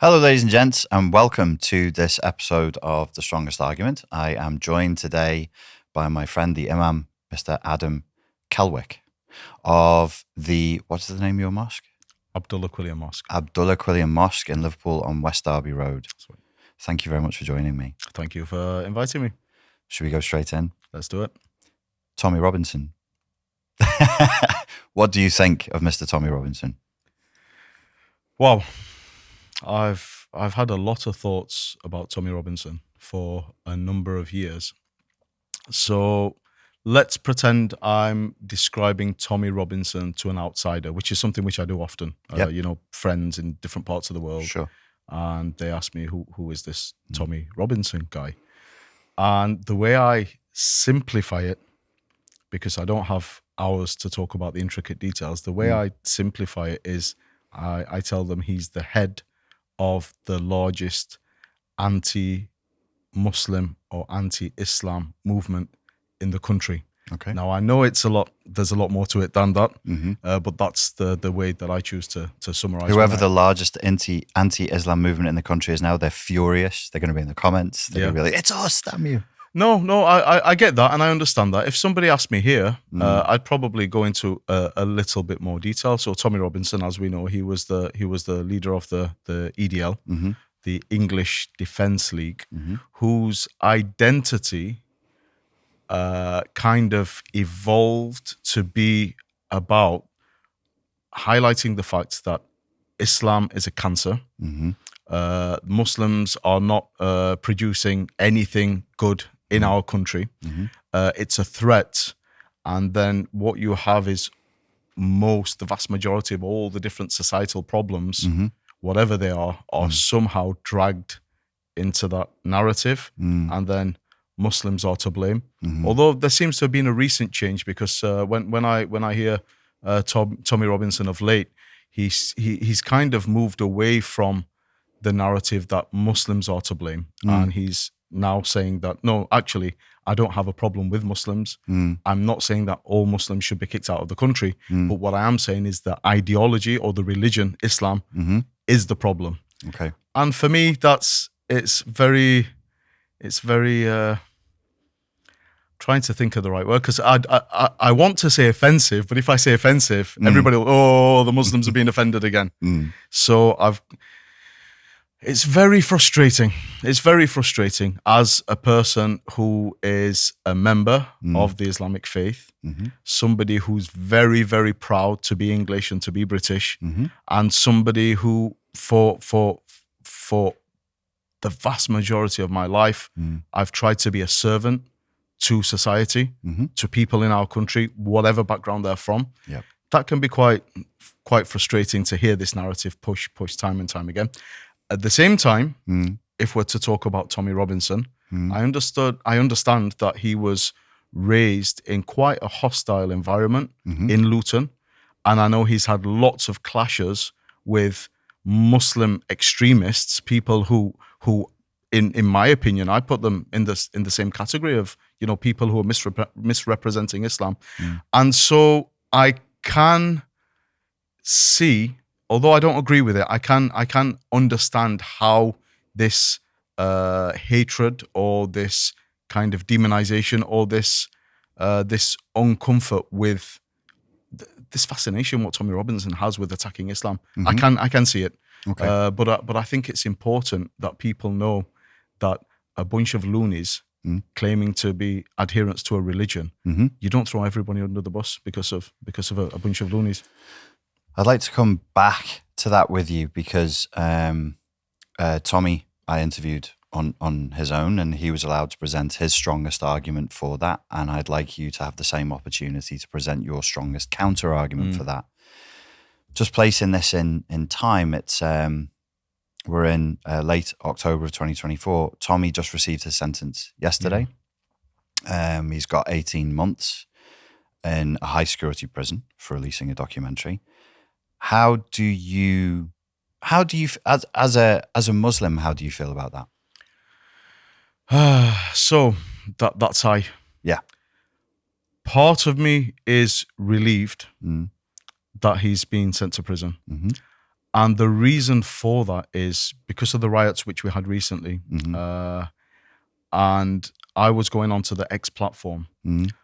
Hello, ladies and gents, and welcome to this episode of The Strongest Argument. I am joined today by my friend, the Imam, Mr. Adam Kelwick, of what's the name of your mosque? Abdullah Quilliam Mosque. Abdullah Quilliam Mosque in Liverpool on West Derby Road. Sweet. Thank you very much for joining me. Thank you for inviting me. Should we go straight in? Let's do it. Tommy Robinson. What do you think of Mr. Tommy Robinson? Wow. I've had a lot of thoughts about Tommy Robinson for a number of years. So let's pretend I'm describing Tommy Robinson to an outsider, which is something which I do often. Yep. Friends in different parts of the world. Sure. And they ask me, who is this Tommy Robinson guy? And the way I simplify it, because I don't have hours to talk about the intricate details, the way I simplify it is I tell them he's the head of the largest anti-Muslim or anti-Islam movement in the country. Okay. Now, I know there's a lot more to it than that, but that's the way that I choose to summarize. Whoever the largest anti-Islam movement in the country is now, they're furious. They're going to be in the comments. They're going to be like, it's us, damn you. No, I get that and I understand that. If somebody asked me here, I'd probably go into a little bit more detail. So Tommy Robinson, as we know, he was the leader of the EDL, the English Defence League, whose identity kind of evolved to be about highlighting the fact that Islam is a cancer. Muslims are not producing anything good in our country. It's a threat. And then what you have is the vast majority of all the different societal problems, whatever they are somehow dragged into that narrative. And then Muslims are to blame. Although there seems to have been a recent change, because when I hear Tommy Robinson of late, he's kind of moved away from the narrative that Muslims are to blame. And he's now saying that, no, actually, I don't have a problem with Muslims. I'm not saying that all Muslims should be kicked out of the country. But what I am saying is that ideology or the religion, Islam, is the problem. Okay. And for me, it's very trying to think of the right word, because I want to say offensive, but if I say offensive, everybody will, the Muslims are being offended again. So it's very frustrating. It's very frustrating as a person who is a member of the Islamic faith, somebody who's very, very proud to be English and to be British, and somebody who for the vast majority of my life, I've tried to be a servant to society, to people in our country, whatever background they're from. Yep. That can be quite frustrating to hear this narrative push time and time again. At the same time, if we're to talk about Tommy Robinson, I understand that he was raised in quite a hostile environment in Luton, and I know he's had lots of clashes with Muslim extremists, people who in my opinion, I put them in the same category of people who are misrepresenting Islam, and so I can see. Although I don't agree with it, I can understand how this hatred or this kind of demonization or this uncomfort with this fascination what Tommy Robinson has with attacking Islam. I can see it. Okay. But I think it's important that people know that a bunch of loonies claiming to be adherents to a religion, you don't throw everybody under the bus because of a bunch of loonies. I'd like to come back to that with you because Tommy, I interviewed on his own, and he was allowed to present his strongest argument for that. And I'd like you to have the same opportunity to present your strongest counter argument for that. Just placing this in time, it's we're in late October of 2024. Tommy just received his sentence yesterday. He's got 18 months in a high security prison for releasing a documentary. How do you as a Muslim, how do you feel about that? So that's high. Yeah. Part of me is relieved that he's been sent to prison. And the reason for that is because of the riots which we had recently. And I was going onto the X platform.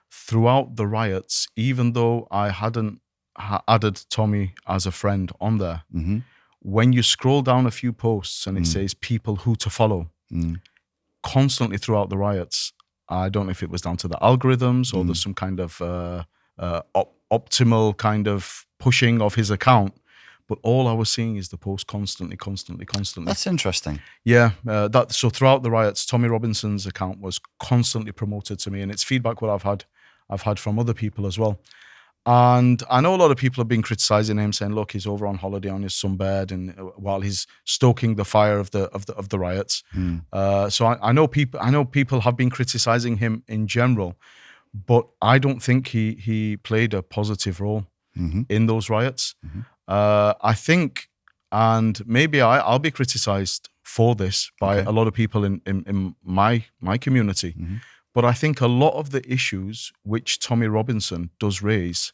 Throughout the riots, even though I hadn't added Tommy as a friend on there, when you scroll down a few posts and it says people who to follow, constantly throughout the riots, I don't know if it was down to the algorithms or there's some kind of optimal kind of pushing of his account, but all I was seeing is the post constantly. That's interesting. Yeah, so throughout the riots, Tommy Robinson's account was constantly promoted to me, and it's feedback what I've had from other people as well. And I know a lot of people have been criticizing him, saying, "Look, he's over on holiday on his sunbed, and while he's stoking the fire of the riots." So I know people have been criticizing him in general, but I don't think he played a positive role in those riots. I think, and maybe I'll be criticized for this by a lot of people in my community. But I think a lot of the issues which Tommy Robinson does raise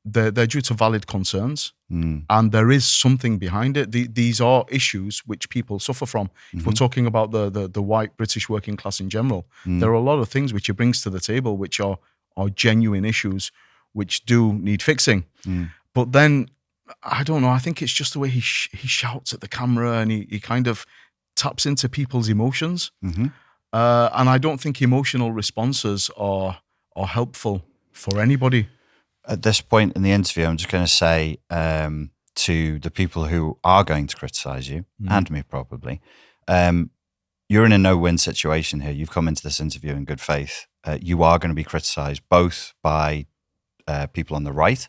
they're due to valid concerns, and there is something behind it. These are issues which people suffer from. If we're talking about the white British working class in general, there are a lot of things which he brings to the table which are genuine issues which do need fixing. But then, I don't know, I think it's just the way he shouts at the camera, and he kind of taps into people's emotions. And I don't think emotional responses are helpful for anybody. At this point in the interview, I'm just going to say to the people who are going to criticize you, and me probably, you're in a no-win situation here. You've come into this interview in good faith. You are going to be criticized both by people on the right,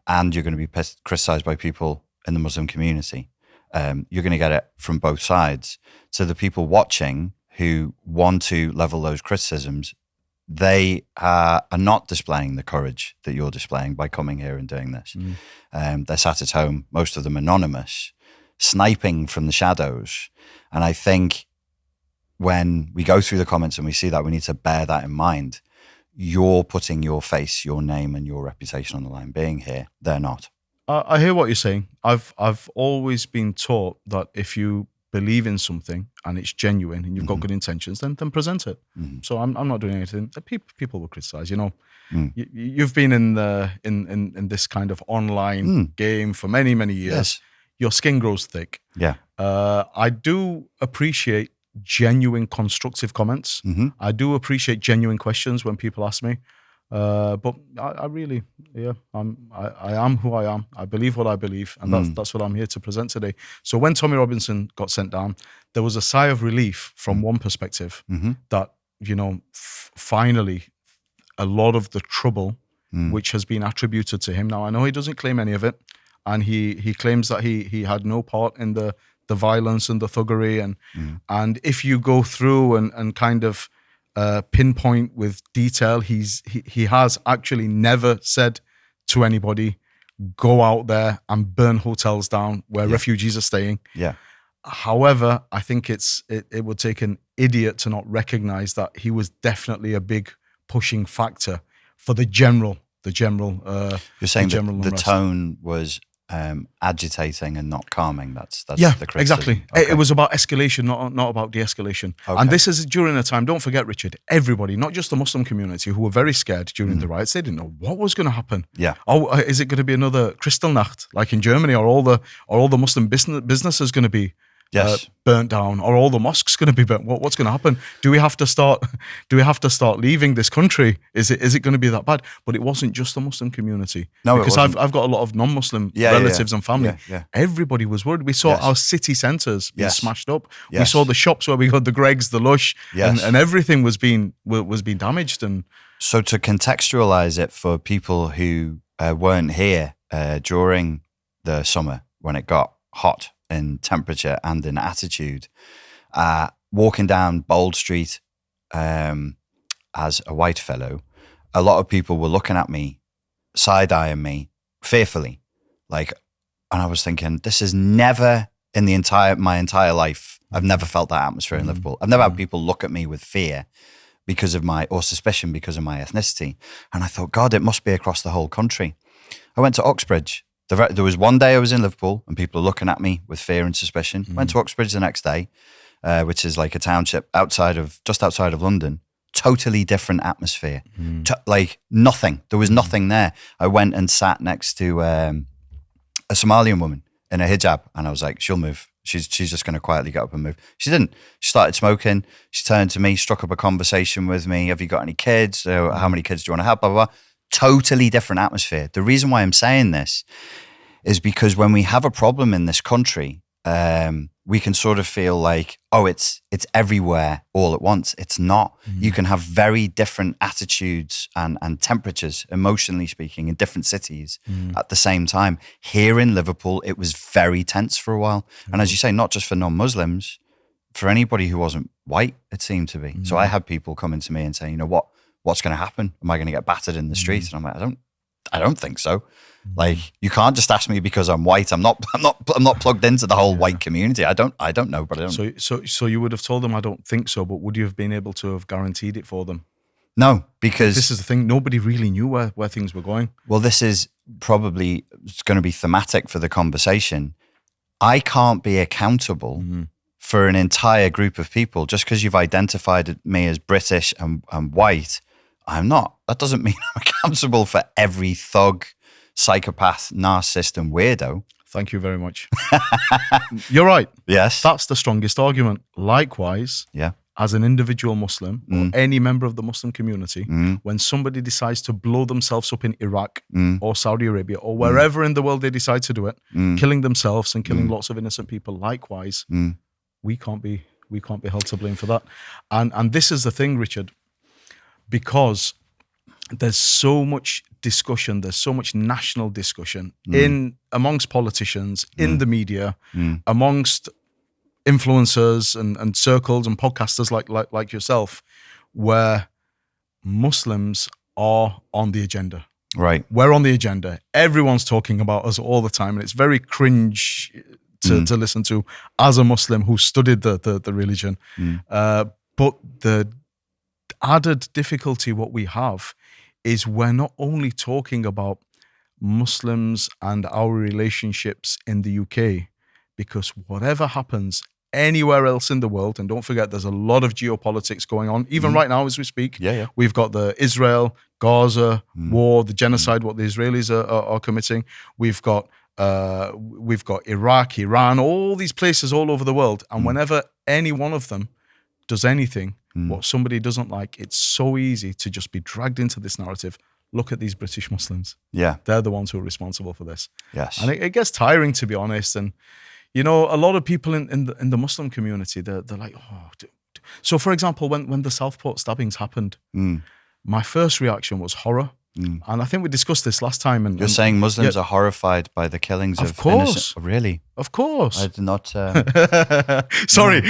and you're going to be criticized by people in the Muslim community. You're going to get it from both sides. So the people watching who want to level those criticisms, they are not displaying the courage that you're displaying by coming here and doing this. They're sat at home, most of them anonymous, sniping from the shadows. And I think when we go through the comments and we see that, we need to bear that in mind. You're putting your face, your name, and your reputation on the line being here. They're not. I hear what you're saying. I've always been taught that if you believe in something and it's genuine and you've got good intentions, then present it. So I'm not doing anything. People will criticize. You know, you've been in this kind of online game for many years. Yes. Your skin grows thick. Yeah. I do appreciate genuine constructive comments. I do appreciate genuine questions when people ask me. But I really, I am who I am. I believe what I believe, and that's what I'm here to present today. So when Tommy Robinson got sent down, there was a sigh of relief from one perspective that, you know, finally a lot of the trouble which has been attributed to him. Now, I know he doesn't claim any of it, and he claims that he had no part in the violence and the thuggery, and if you go through and kind of pinpoint with detail, he has actually never said to anybody, go out there and burn hotels down where refugees are staying. However, I think it would take an idiot to not recognize that he was definitely a big pushing factor for the general. You're saying the tone was agitating and not calming. That's the criticism. Exactly. Okay. It was about escalation, not about de-escalation. Okay. And this is during a time, don't forget, Richard, everybody, not just the Muslim community, who were very scared during the riots. They didn't know what was going to happen. Oh, is it going to be another Kristallnacht like in Germany, or all the Muslim businesses going to be burnt down, or all the mosques going to be burnt? What's going to happen? Do we have to start leaving this country? Is it going to be that bad? But it wasn't just the Muslim community. No, because I've got a lot of non-Muslim relatives and family. Everybody was worried. We saw our city centres being smashed up. We saw the shops where we got the Greggs, the Lush, and everything was being damaged. And so to contextualize it for people who weren't here during the summer when it got hot in temperature and in attitude, walking down Bold Street as a white fellow, a lot of people were looking at me, side-eyeing me fearfully, and I was thinking, this is never in my entire life, I've never felt that atmosphere in Liverpool. I've never had people look at me with fear or suspicion because of my ethnicity. And I thought, God, it must be across the whole country. I went to Uxbridge There was one day I was in Liverpool and people were looking at me with fear and suspicion. Went to Uxbridge the next day, which is like a township just outside of London. Totally different atmosphere. Like nothing. There was nothing there. I went and sat next to a Somalian woman in a hijab, and I was like, she'll move. She's just going to quietly get up and move. She didn't. She started smoking. She turned to me, struck up a conversation with me. Have you got any kids? How many kids do you want to have? Blah, blah, blah. Totally different atmosphere. The reason why I'm saying this is because when we have a problem in this country, we can sort of feel like, oh, it's everywhere all at once. It's not. You can have very different attitudes and temperatures, emotionally speaking, in different cities at the same time. Here in Liverpool, it was very tense for a while. And as you say, not just for non-Muslims, for anybody who wasn't white, it seemed to be. So I had people coming to me and saying, you know, what's going to happen? Am I going to get battered in the street? And I'm like, I don't think so. Like, you can't just ask me because I'm white. I'm not plugged into the whole white community. I don't know, but I don't. So you would have told them, I don't think so, but would you have been able to have guaranteed it for them? No, because this is the thing. Nobody really knew where things were going. Well, this is probably going to be thematic for the conversation. I can't be accountable for an entire group of people just because you've identified me as British and white. I'm not. That doesn't mean I'm accountable for every thug, psychopath, narcissist, and weirdo. Thank you very much. You're right. Yes. That's the strongest argument. Likewise, yeah, as an individual Muslim or any member of the Muslim community, when somebody decides to blow themselves up in Iraq or Saudi Arabia or wherever in the world they decide to do it, killing themselves and killing lots of innocent people, likewise, we can't be held to blame for that. And this is the thing, Richard, because there's so much discussion, there's so much national discussion amongst politicians, in the media, amongst influencers and circles and podcasters like yourself, where Muslims are on the agenda. Right. We're on the agenda. Everyone's talking about us all the time, and it's very cringe to listen to as a Muslim who studied the religion. But the added difficulty what we have is we're not only talking about Muslims and our relationships in the UK, because whatever happens anywhere else in the world, and don't forget there's a lot of geopolitics going on, even right now as we speak. We've got the Israel, Gaza war, the genocide, what the Israelis are committing. We've got Iraq, Iran, all these places all over the world. And whenever any one of them does anything, what somebody doesn't like, it's so easy to just be dragged into this narrative. Look at these British Muslims. Yeah. They're the ones who are responsible for this. Yes. And it gets tiring, to be honest. And, you know, a lot of people in the Muslim community, they're like, oh. So, for example, when the Southport stabbings happened, my first reaction was horror. And I think we discussed this last time. And you're saying Muslims are horrified by the killings of innocent... Oh, really? Of course. I did not... Sorry.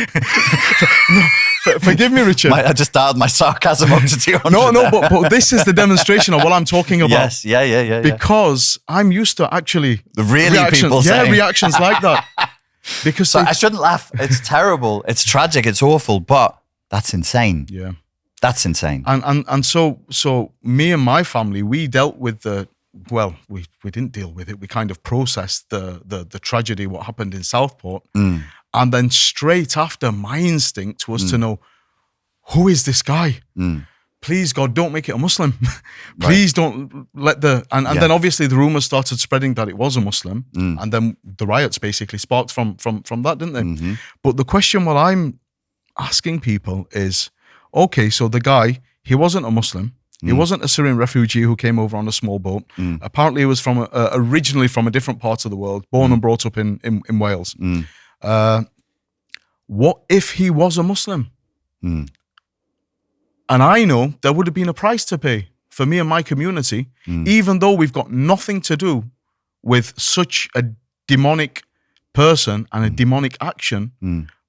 No, forgive me, Richard. I just dialed my sarcasm up to 200. No, but this is the demonstration of what I'm talking about. Yes, yeah. Because I'm used to actually... The really people saying... Yeah, reactions like that. Because so I shouldn't laugh. It's terrible. It's tragic. It's awful. But that's insane. Yeah. That's insane. And so me and my family, we dealt with we didn't deal with it. We kind of processed the tragedy, what happened in Southport. And then straight after, my instinct was to know, who is this guy? Please, God, don't make it a Muslim. Please don't let and then obviously the rumors started spreading that it was a Muslim. And then the riots basically sparked from that, didn't they? But the question what I'm asking people is, okay, so the guy, he wasn't a Muslim. He wasn't a Syrian refugee who came over on a small boat. Apparently he was from originally from a different part of the world, born and brought up in Wales. What if he was a Muslim? And I know there would have been a price to pay for me and my community, even though we've got nothing to do with such a demonic person and a demonic action,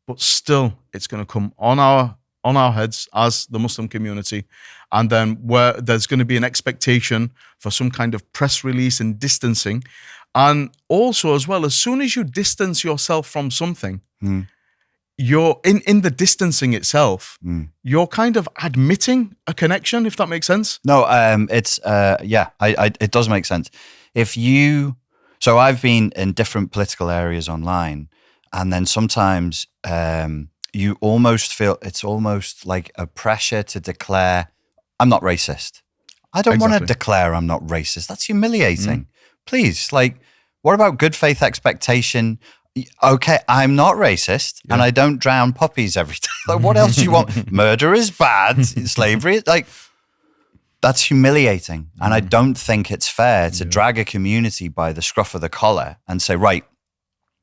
but still it's going to come on our heads as the Muslim community. And then where there's going to be an expectation for some kind of press release and distancing. And also as well, as soon as you distance yourself from something, you're in the distancing itself, you're kind of admitting a connection, if that makes sense. No, it's, it does make sense. So I've been in different political areas online, and then sometimes you almost feel it's almost like a pressure to declare, I'm not racist. I don't want to declare I'm not racist. That's humiliating. Please, like, what about good faith expectation? Okay, I'm not racist and I don't drown puppies every day. Like, what else do you want? Murder is bad. Slavery, like, that's humiliating. And I don't think it's fair to drag a community by the scruff of the collar and say, right,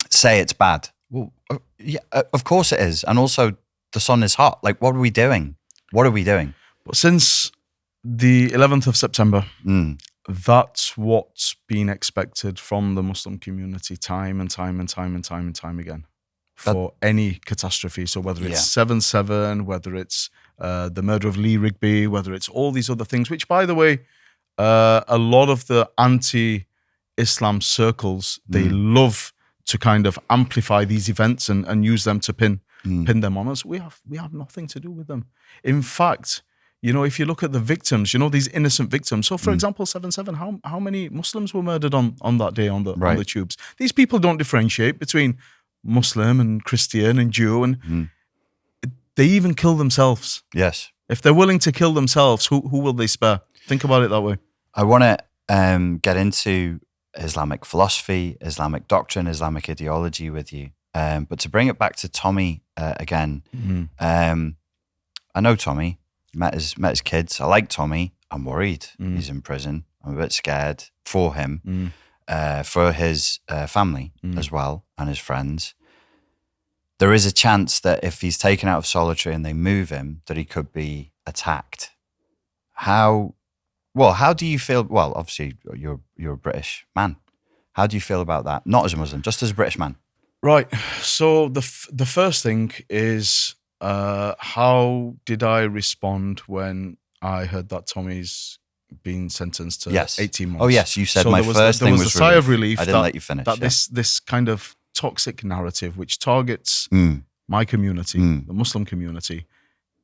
say it's bad. Well, yeah, of course it is. And also, the sun is hot. Like, what are we doing? What are we doing? But since the 11th of September, that's what's been expected from the Muslim community time and time again for any catastrophe. So whether it's 7/7, whether it's the murder of Lee Rigby, whether it's all these other things, which, by the way, a lot of the anti-Islam circles, they love to kind of amplify these events and use them to pin them on us. We have nothing to do with them. In fact, you know, if you look at the victims, you know, these innocent victims. So, for example, 7/7, how many Muslims were murdered on that day on the tubes? These people don't differentiate between Muslim and Christian and Jew, and they even kill themselves. Yes. If they're willing to kill themselves, who will they spare? Think about it that way. I want to get into Islamic philosophy, Islamic doctrine, Islamic ideology with you. But to bring it back to Tommy again, I know Tommy. Met his kids. I like Tommy. I'm worried. He's in prison. I'm a bit scared for him, for his family as well and his friends. There is a chance that if he's taken out of solitary and they move him, that he could be attacked. How do you feel? Well, obviously you're a British man. How do you feel about that? Not as a Muslim, just as a British man. Right. So the first thing is, how did I respond when I heard that Tommy's been sentenced to 18 months? Oh, yes. You said so my first thing was a sigh of relief. I didn't let you finish. That this kind of toxic narrative, which targets my community, the Muslim community,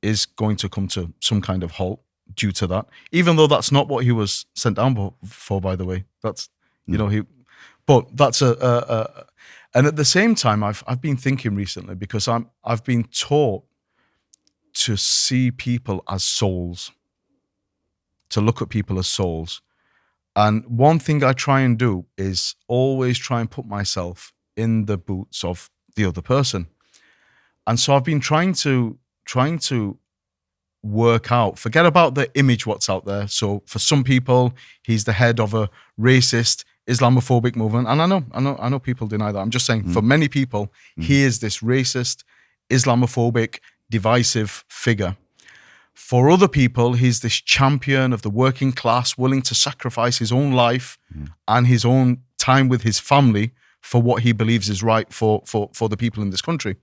is going to come to some kind of halt due to that. Even though that's not what he was sent down for, by the way. That's, you know, but that's and at the same time, I've been thinking recently, because I've been taught to see people as souls, to look at people as souls. And one thing I try and do is always try and put myself in the boots of the other person. And so I've been trying to work out, forget about the image what's out there. So for some people, he's the head of a racist, Islamophobic movement. And I know people deny that. I'm just saying, for many people, he is this racist, Islamophobic, divisive figure. For other people, he's this champion of the working class, willing to sacrifice his own life and his own time with his family for what he believes is right for the people in this country.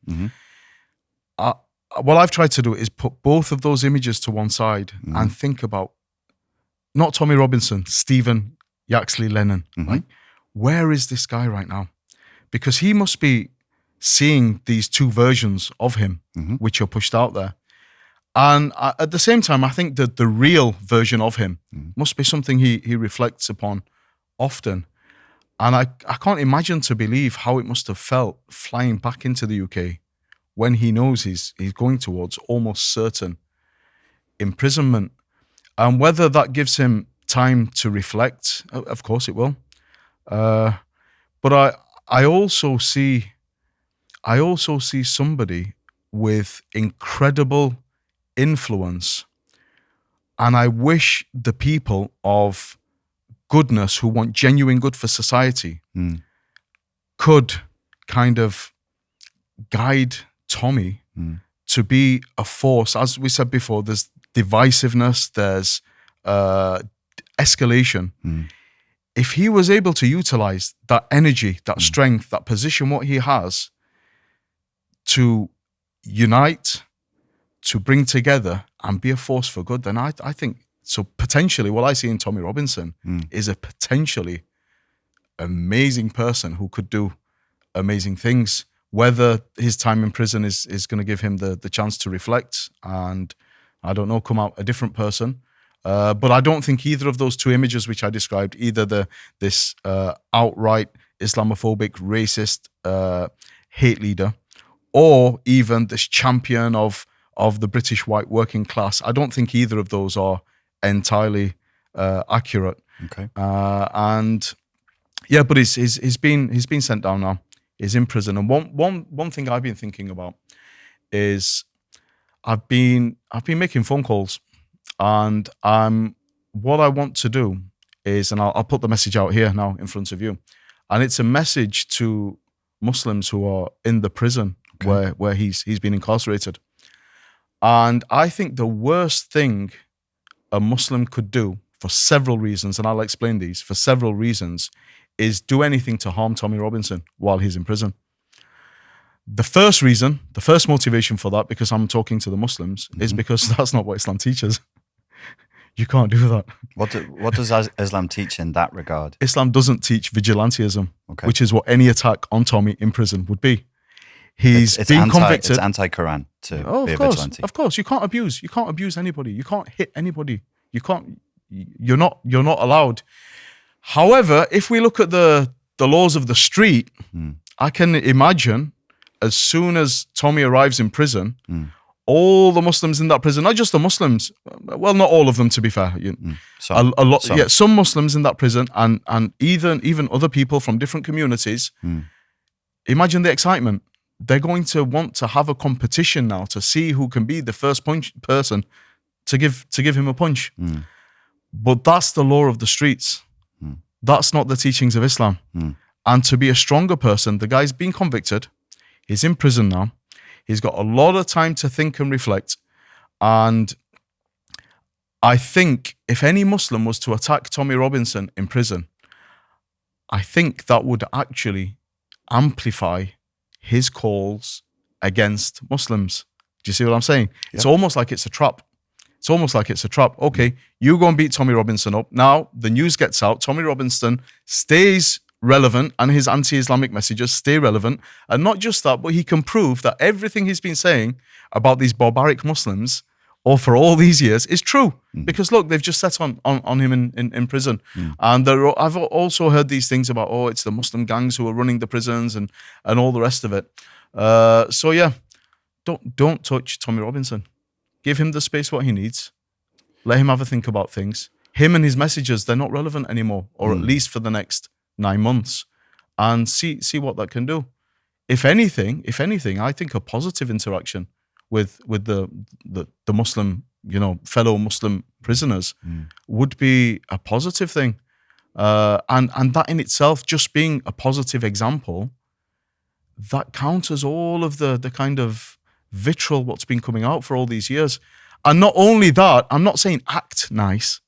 What I've tried to do is put both of those images to one side and think about not Tommy Robinson, Stephen Yaxley Lennon. Like, where is this guy right now? Because he must be seeing these two versions of him, which are pushed out there. And at the same time, I think that the real version of him must be something he reflects upon often. And I can't imagine to believe how it must have felt flying back into the UK when he knows he's going towards almost certain imprisonment. And whether that gives him time to reflect, of course it will. But I also see somebody with incredible influence, and I wish the people of goodness who want genuine good for society could kind of guide Tommy to be a force. As we said before, there's divisiveness, there's escalation. If he was able to utilize that energy, that strength, that position, what he has, to unite, to bring together and be a force for good, then I think, so potentially what I see in Tommy Robinson is a potentially amazing person who could do amazing things. Whether his time in prison is going to give him the chance to reflect and, I don't know, come out a different person. But I don't think either of those two images which I described, either this outright Islamophobic, racist, hate leader, or even this champion of the British white working class. I don't think either of those are entirely accurate. Okay. And yeah, but he's been sent down now. He's in prison. And one thing I've been thinking about is I've been making phone calls, and what I want to do is, and I'll put the message out here now in front of you, and it's a message to Muslims who are in the prison where he's been incarcerated. And I think the worst thing a Muslim could do, for several reasons, and I'll explain these, for several reasons, is do anything to harm Tommy Robinson while he's in prison. The first reason, the first motivation for that, because I'm talking to the Muslims, is because that's not what Islam teaches. You can't do that. What does Islam teach in that regard? Islam doesn't teach vigilantism, which is what any attack on Tommy in prison would be. He's been convicted. It's anti-Quran to be a vigilante. Of course, you can't abuse anybody. You can't hit anybody. You're not allowed. However, if we look at the laws of the street, I can imagine as soon as Tommy arrives in prison, all the Muslims in that prison, not just the Muslims, well, not all of them, to be fair, some Muslims in that prison, and even other people from different communities. Imagine the excitement. They're going to want to have a competition now to see who can be the first person to give him a punch. But that's the law of the streets. That's not the teachings of Islam. And to be a stronger person, the guy's been convicted. He's in prison now. He's got a lot of time to think and reflect. And I think if any Muslim was to attack Tommy Robinson in prison, I think that would actually amplify his calls against Muslims. Do you see what I'm saying? Yep. It's almost like it's a trap. Okay, you go and beat Tommy Robinson up. Now the news gets out. Tommy Robinson stays relevant and his anti-Islamic messages stay relevant. And not just that, but he can prove that everything he's been saying about these barbaric Muslims or for all these years is true. Because look, they've just set on him in prison. And I've also heard these things about, it's the Muslim gangs who are running the prisons and all the rest of it. So yeah, don't touch Tommy Robinson. Give him the space what he needs. Let him have a think about things. Him and his messages, they're not relevant anymore, or at least for the next 9 months. And see what that can do. If anything, I think a positive interaction with the Muslim, fellow Muslim prisoners would be a positive thing. And that in itself, just being a positive example, that counters all of the kind of vitriol what's been coming out for all these years. And not only that, I'm not saying act nice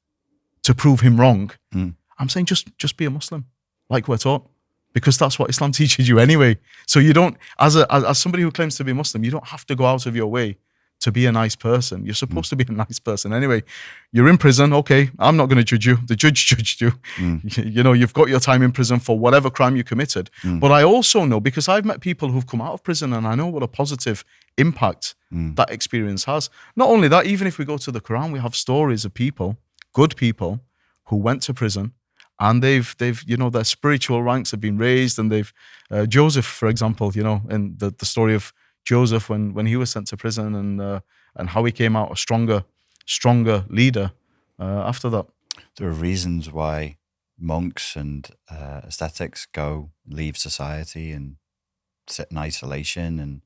to prove him wrong. I'm saying just be a Muslim, like we're taught, because that's what Islam teaches you anyway. So you don't, as somebody who claims to be Muslim, you don't have to go out of your way to be a nice person. You're supposed to be a nice person anyway. You're in prison, okay, I'm not going to judge you. The judge judged you. You've got your time in prison for whatever crime you committed. But I also know, because I've met people who've come out of prison, and I know what a positive impact that experience has. Not only that, even if we go to the Quran, we have stories of people, good people, who went to prison, and they've their spiritual ranks have been raised, and they've Joseph, for example, in the story of Joseph when he was sent to prison, and how he came out a stronger leader after that. There are reasons why monks and ascetics leave society and sit in isolation, and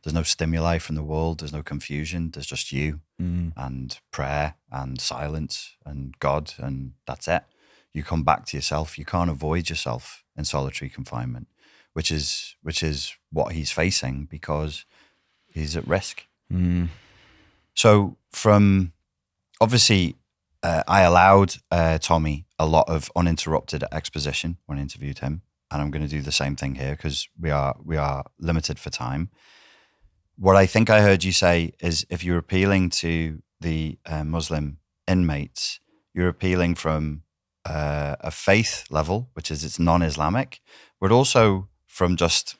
there's no stimuli from the world, there's no confusion, there's just you and prayer and silence and God, and that's it. You come back to yourself. You can't avoid yourself in solitary confinement, which is what he's facing, because he's at risk. So obviously, I allowed Tommy a lot of uninterrupted exposition when I interviewed him, and I'm going to do the same thing here because we are limited for time. What I think I heard you say is, if you're appealing to the Muslim inmates, you're appealing from a faith level, which is it's non-Islamic, but also from just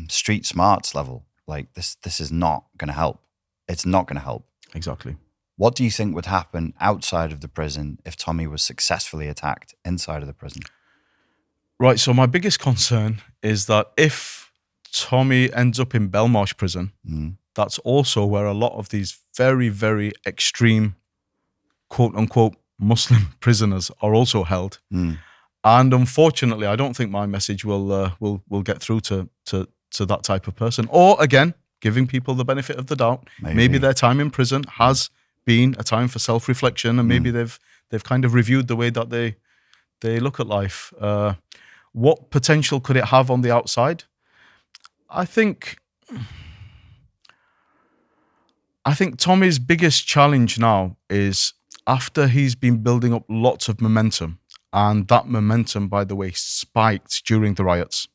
street smarts level. Like this is not going to help. It's not going to help. Exactly. What do you think would happen outside of the prison if Tommy was successfully attacked inside of the prison? Right. So my biggest concern is that if Tommy ends up in Belmarsh prison, that's also where a lot of these very, very extreme, quote unquote, Muslim prisoners are also held. And unfortunately, I don't think my message will get through to that type of person. Or again, giving people the benefit of the doubt. Maybe their time in prison has been a time for self-reflection, and maybe they've kind of reviewed the way that they look at life. What potential could it have on the outside? I think Tommy's biggest challenge now is after he's been building up lots of momentum, and that momentum, by the way, spiked during the riots.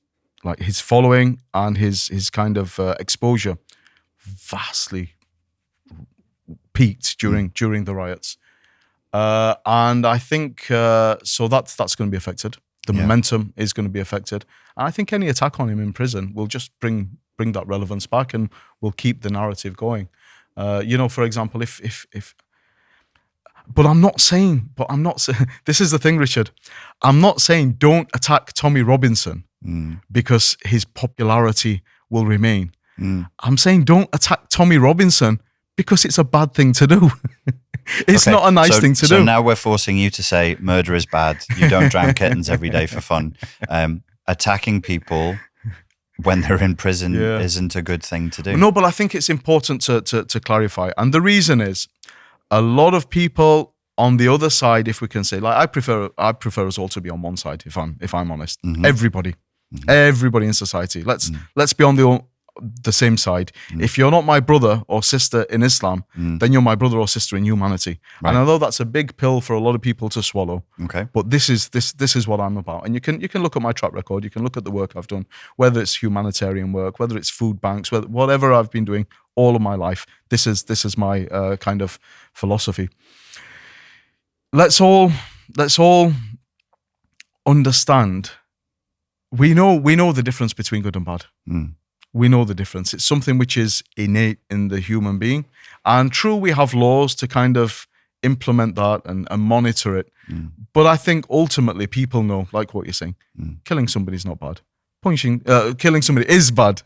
Like his following and his kind of exposure vastly peaked during the riots. And I think so that's going to be affected. The momentum is going to be affected. And I think any attack on him in prison will just bring that relevance back, and will keep the narrative going. For example, if but I'm not saying, this is the thing, Richard. I'm not saying don't attack Tommy Robinson because his popularity will remain. I'm saying don't attack Tommy Robinson because it's a bad thing to do. It's not a nice thing to do. So now we're forcing you to say murder is bad. You don't drown kittens every day for fun. Attacking people when they're in prison isn't a good thing to do. No, but I think it's important to clarify. And the reason is, a lot of people on the other side, if we can say, like I prefer us all to be on one side, if I'm honest. Everybody in society. Let's be on the same side. If you're not my brother or sister in Islam, then you're my brother or sister in humanity. Right. And I know that's a big pill for a lot of people to swallow. Okay. But this is what I'm about. And you can look at my track record, you can look at the work I've done, whether it's humanitarian work, whether it's food banks, whatever I've been doing all of my life. This is my kind of philosophy. Let's all understand. We know the difference between good and bad. We know the difference. It's something which is innate in the human being. And true, we have laws to kind of implement that and monitor it. But I think ultimately people know, like what you're saying, killing somebody is not bad. Killing somebody is bad.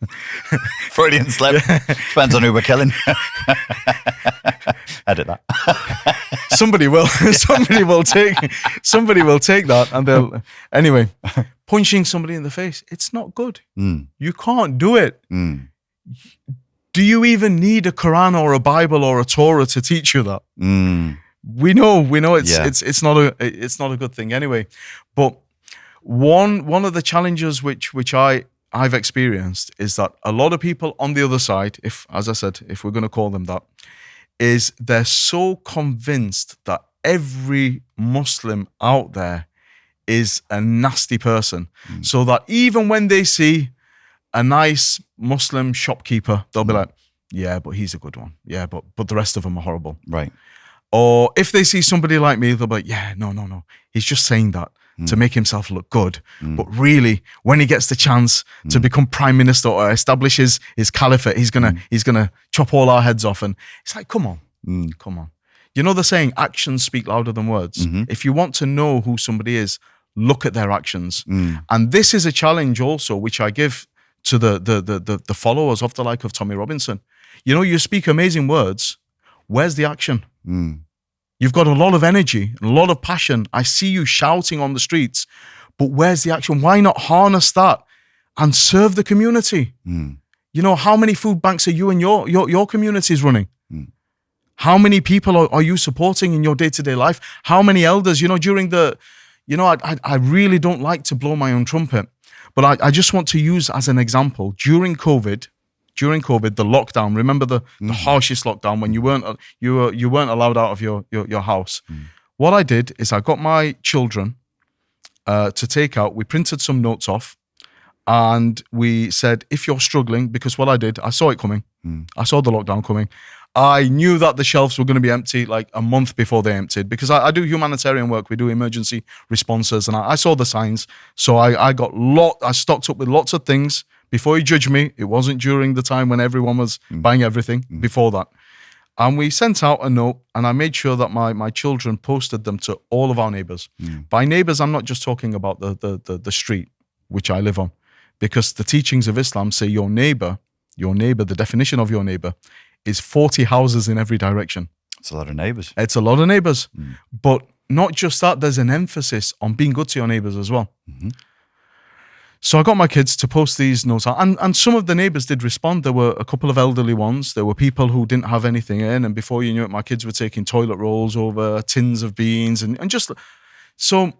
Freudian slip. Depends on who we're killing. Edit that. Somebody will take that, and they'll anyway. Punching somebody in the face, it's not good. You can't do it. Do you even need a Quran or a Bible or a Torah to teach you that? We know it's not a good thing anyway. But one of the challenges which I've experienced is that a lot of people on the other side, if we're going to call them that, is they're so convinced that every Muslim out there is a nasty person, so that even when they see a nice Muslim shopkeeper, they'll be like, yeah, but he's a good one. Yeah, but the rest of them are horrible. Right. Or if they see somebody like me, they'll be like, yeah, no. He's just saying that to make himself look good. But really, when he gets the chance to become prime minister or establish his caliphate, he's gonna chop all our heads off. And it's like, come on. You know the saying, actions speak louder than words. If you want to know who somebody is, look at their actions. And this is a challenge also, which I give to the followers of the like of Tommy Robinson. You know, you speak amazing words. Where's the action? You've got a lot of energy, a lot of passion. I see you shouting on the streets, but where's the action? Why not harness that and serve the community? You know, how many food banks are you and your communities running? How many people are you supporting in your day-to-day life? How many elders, I really don't like to blow my own trumpet, but I just want to use as an example, during COVID, the lockdown, remember the harshest lockdown when you weren't allowed out of your house. What I did is I got my children to take out, we printed some notes off, and we said, if you're struggling, because what I did, I saw it coming. I saw the lockdown coming. I knew that the shelves were going to be empty like a month before they emptied, because I do humanitarian work. We do emergency responses, and I saw the signs. So I stocked up with lots of things. Before you judge me, it wasn't during the time when everyone was buying everything. Before that, And we sent out a note, and I made sure that my children posted them to all of our neighbors. By neighbors, I'm not just talking about the street which I live on, because the teachings of Islam say your neighbor, the definition of your neighbor is 40 houses in every direction. It's a lot of neighbors. It's a lot of neighbors. But not just that, there's an emphasis on being good to your neighbors as well. So I got my kids to post these notes out, and some of the neighbors did respond. There were a couple of elderly ones. There were people who didn't have anything in, and before you knew it, my kids were taking toilet rolls over tins of beans, and just so.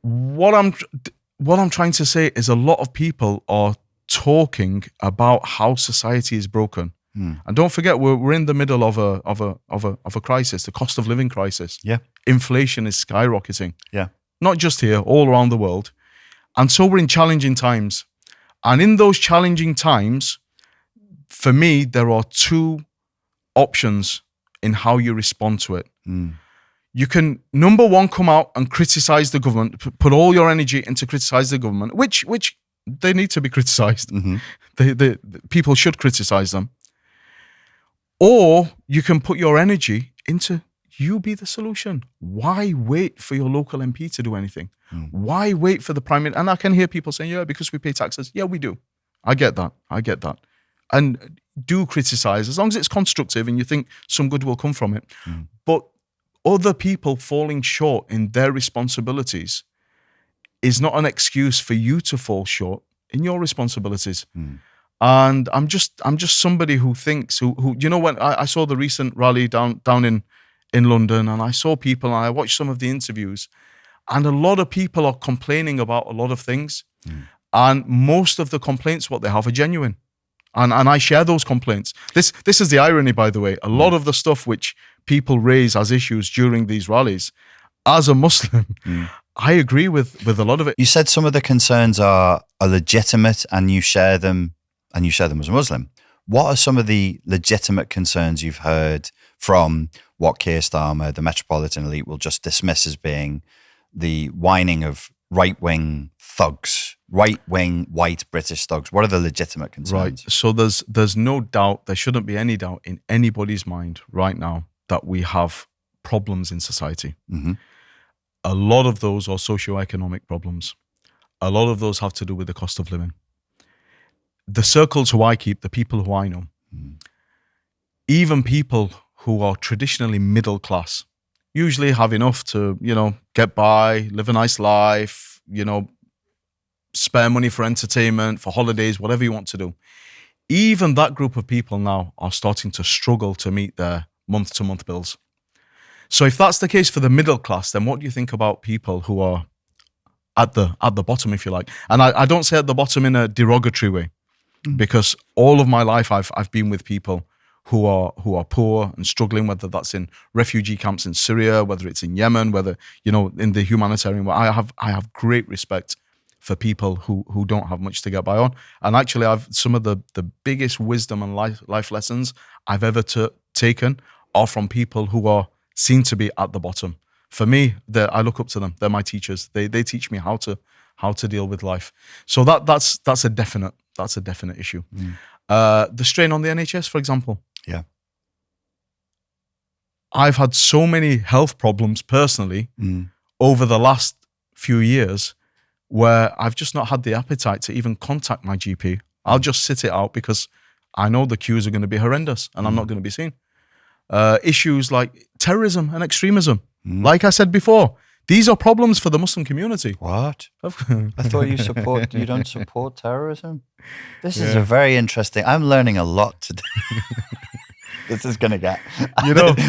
What I'm trying to say is a lot of people are talking about how society is broken, and don't forget we're in the middle of a crisis, the cost of living crisis. Yeah, inflation is skyrocketing. Yeah, not just here, all around the world. And so we're in challenging times. And in those challenging times, for me, there are two options in how you respond to it. You can, number one, come out and criticize the government, put all your energy into criticize the government, which they need to be criticized. The people should criticize them. Or you can put your energy into you be the solution. Why wait for your local MP to do anything? Why wait for the Prime Minister? And I can hear people saying, yeah, because we pay taxes. Yeah, we do. I get that. And do criticize, as long as it's constructive and you think some good will come from it. But other people falling short in their responsibilities is not an excuse for you to fall short in your responsibilities. And I'm just somebody who thinks, who you know, when I saw the recent rally down in London, and I saw people, and I watched some of the interviews, and a lot of people are complaining about a lot of things. And most of the complaints, what they have, are genuine. And I share those complaints. This is the irony, by the way. A lot of the stuff which people raise as issues during these rallies, as a Muslim, I agree with a lot of it. You said some of the concerns are legitimate, and you share them as a Muslim. What are some of the legitimate concerns you've heard from what Keir Starmer, the metropolitan elite, will just dismiss as being the whining of right-wing thugs, right-wing white British thugs? What are the legitimate concerns? Right. So there's no doubt, there shouldn't be any doubt in anybody's mind right now that we have problems in society. A lot of those are socioeconomic problems. A lot of those have to do with the cost of living. The circles who I keep, the people who I know, even people who are traditionally middle class, usually have enough to, get by, live a nice life, spare money for entertainment, for holidays, whatever you want to do. Even that group of people now are starting to struggle to meet their month-to-month bills. So if that's the case for the middle class, then what do you think about people who are at the bottom, if you like? And I don't say at the bottom in a derogatory way, because all of my life I've been with people who are poor and struggling, whether that's in refugee camps in Syria, whether it's in Yemen, whether in the humanitarian way. I have great respect for people who don't have much to get by on. And actually, I've some of the biggest wisdom and life lessons I've ever taken are from people who are seen to be at the bottom. For me, I look up to them. They're my teachers. They teach me how to deal with life. So that's a definite issue. The strain on the NHS, for example. Yeah. I've had so many health problems personally over the last few years where I've just not had the appetite to even contact my GP. I'll just sit it out because I know the queues are going to be horrendous and I'm not going to be seen. Issues like terrorism and extremism. Like I said before, these are problems for the Muslim community. What? I thought you don't support terrorism? This is a very interesting, I'm learning a lot today. This is going to get,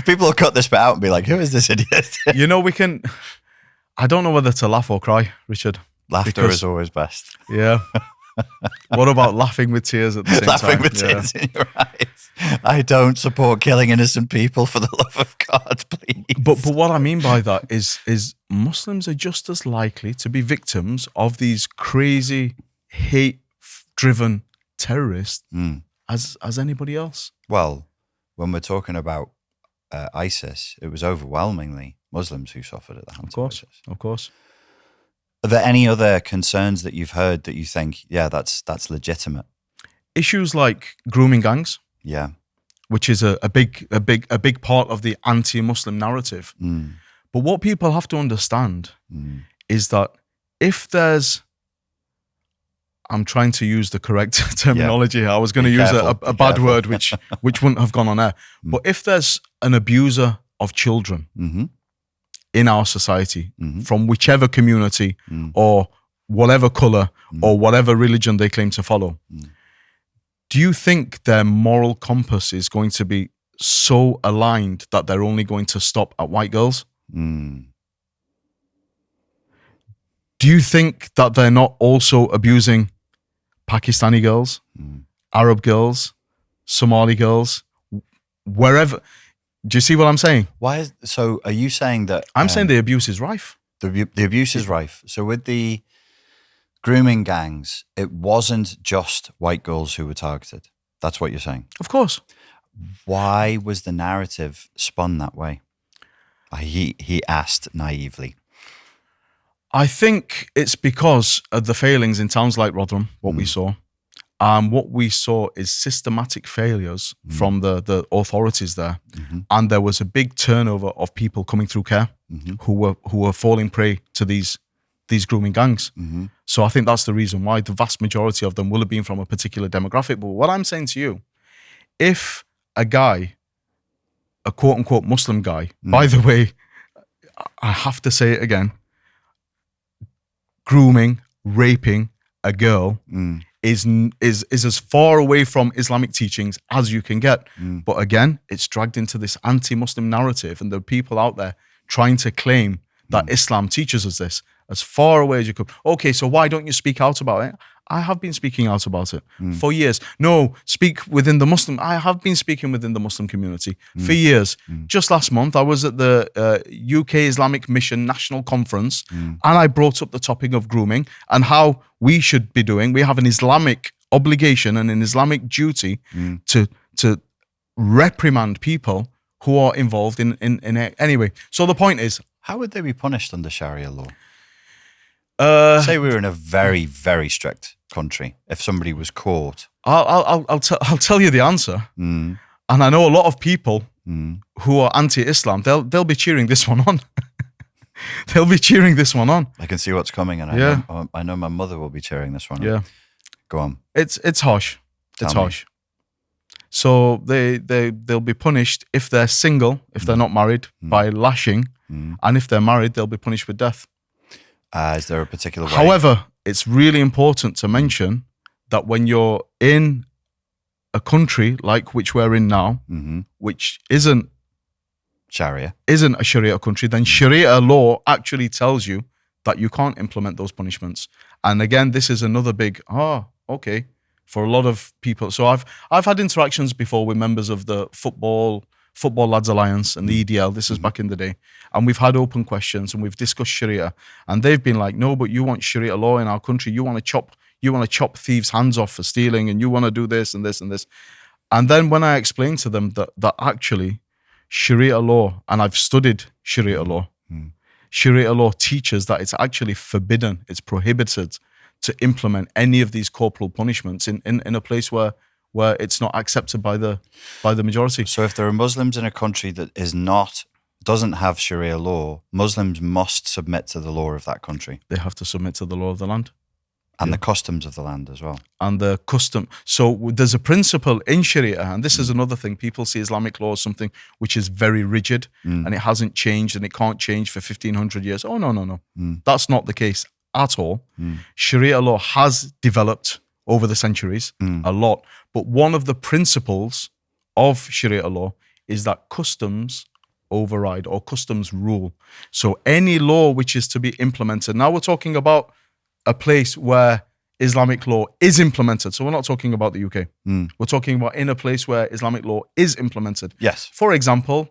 people will cut this bit out and be like, who is this idiot? I don't know whether to laugh or cry, Richard. Laughter is always best. Yeah. What about laughing with tears at the same time? Laughing with tears in your eyes. I don't support killing innocent people, for the love of God, please. But what I mean by that is Muslims are just as likely to be victims of these crazy, hate-driven terrorists as anybody else. Well, when we're talking about ISIS, it was overwhelmingly Muslims who suffered at the hands of ISIS. Of course. Are there any other concerns that you've heard that you think, that's legitimate? Issues like grooming gangs. Yeah. which is a big part of the anti-Muslim narrative. But what people have to understand is that if there's, I'm trying to use the correct terminology. I was going to use a bad word, which wouldn't have gone on air. But if there's an abuser of children in our society, from whichever community or whatever color or whatever religion they claim to follow, do you think their moral compass is going to be so aligned that they're only going to stop at white girls? Do you think that they're not also abusing Pakistani girls, Arab girls, Somali girls, wherever? Do you see what I'm saying? So are you saying that... I'm saying the abuse is rife. The abuse is rife. So with the grooming gangs, it wasn't just white girls who were targeted. That's what you're saying? Of course. Why was the narrative spun that way? He asked naively. I think it's because of the failings in towns like Rotherham, what we saw. What we saw is systematic failures from the authorities there. And there was a big turnover of people coming through care who were falling prey to these grooming gangs. So I think that's the reason why the vast majority of them will have been from a particular demographic. But what I'm saying to you, if a guy, a quote unquote Muslim guy, by the way, I have to say it again, grooming, raping a girl is as far away from Islamic teachings as you can get. But again, it's dragged into this anti-Muslim narrative, and there are people out there trying to claim that Islam teaches us this as far away as you could. Okay, so why don't you speak out about it? I have been speaking out about it for years. No, speak within the Muslim. I have been speaking within the Muslim community for years. Just last month, I was at the UK Islamic Mission National Conference, and I brought up the topic of grooming and how we should be doing. We have an Islamic obligation and an Islamic duty to reprimand people who are involved in it. Anyway, so the point is, how would they be punished under Sharia law? Say we were in a very, very strict country. If somebody was caught, I'll tell you the answer. And I know a lot of people who are anti-Islam. They'll be cheering this one on. They'll be cheering this one on. I can see what's coming, and I know my mother will be cheering this one on. Yeah, go on. It's harsh. It's harsh. So they'll be punished if they're single, if they're not married, by lashing, and if they're married, they'll be punished with death. Is there a particular way? However, it's really important to mention that when you're in a country like which we're in now, which isn't Sharia, isn't a Sharia country, then Sharia law actually tells you that you can't implement those punishments. And again, this is another big, okay, for a lot of people. So I've had interactions before with members of the Football Lads Alliance and the EDL. This is back in the day. And we've had open questions and we've discussed Sharia. And they've been like, no, but you want Sharia law in our country. You want to chop thieves' hands off for stealing, and you want to do this and this and this. And then when I explained to them that actually Sharia law, and I've studied Sharia law, Sharia law teaches that it's actually forbidden, it's prohibited to implement any of these corporal punishments in a place where it's not accepted by the majority. So if there are Muslims in a country that doesn't have Sharia law, Muslims must submit to the law of that country. They have to submit to the law of the land. And the customs of the land as well. And the custom. So there's a principle in Sharia, and this is another thing. People see Islamic law as something which is very rigid, and it hasn't changed, and it can't change for 1,500 years. Oh, no. That's not the case at all. Sharia law has developed over the centuries a lot. But one of the principles of Sharia law is that customs override or customs rule. So any law which is to be implemented, now we're talking about a place where Islamic law is implemented. So we're not talking about the UK. We're talking about in a place where Islamic law is implemented. Yes. For example,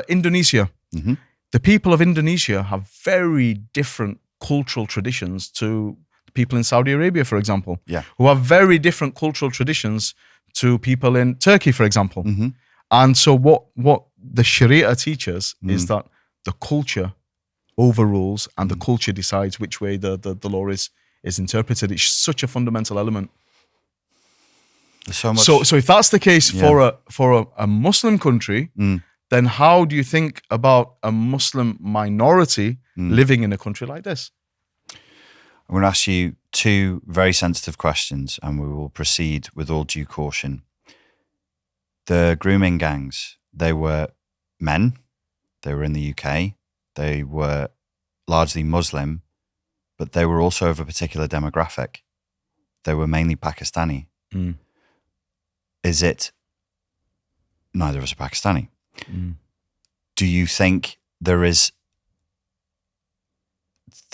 Indonesia. The people of Indonesia have very different cultural traditions to people in Saudi Arabia, for example, who have very different cultural traditions to people in Turkey, for example. And so what the Sharia teaches is that the culture overrules and the culture decides which way the law is interpreted. It's such a fundamental element. There's so much. So if that's the case for a Muslim country, then how do you think about a Muslim minority living in a country like this? I'm going to ask you two very sensitive questions, and we will proceed with all due caution. The grooming gangs, they were men. They were in the UK. They were largely Muslim, but they were also of a particular demographic. They were mainly Pakistani. Is it neither of us are Pakistani? Do you think there's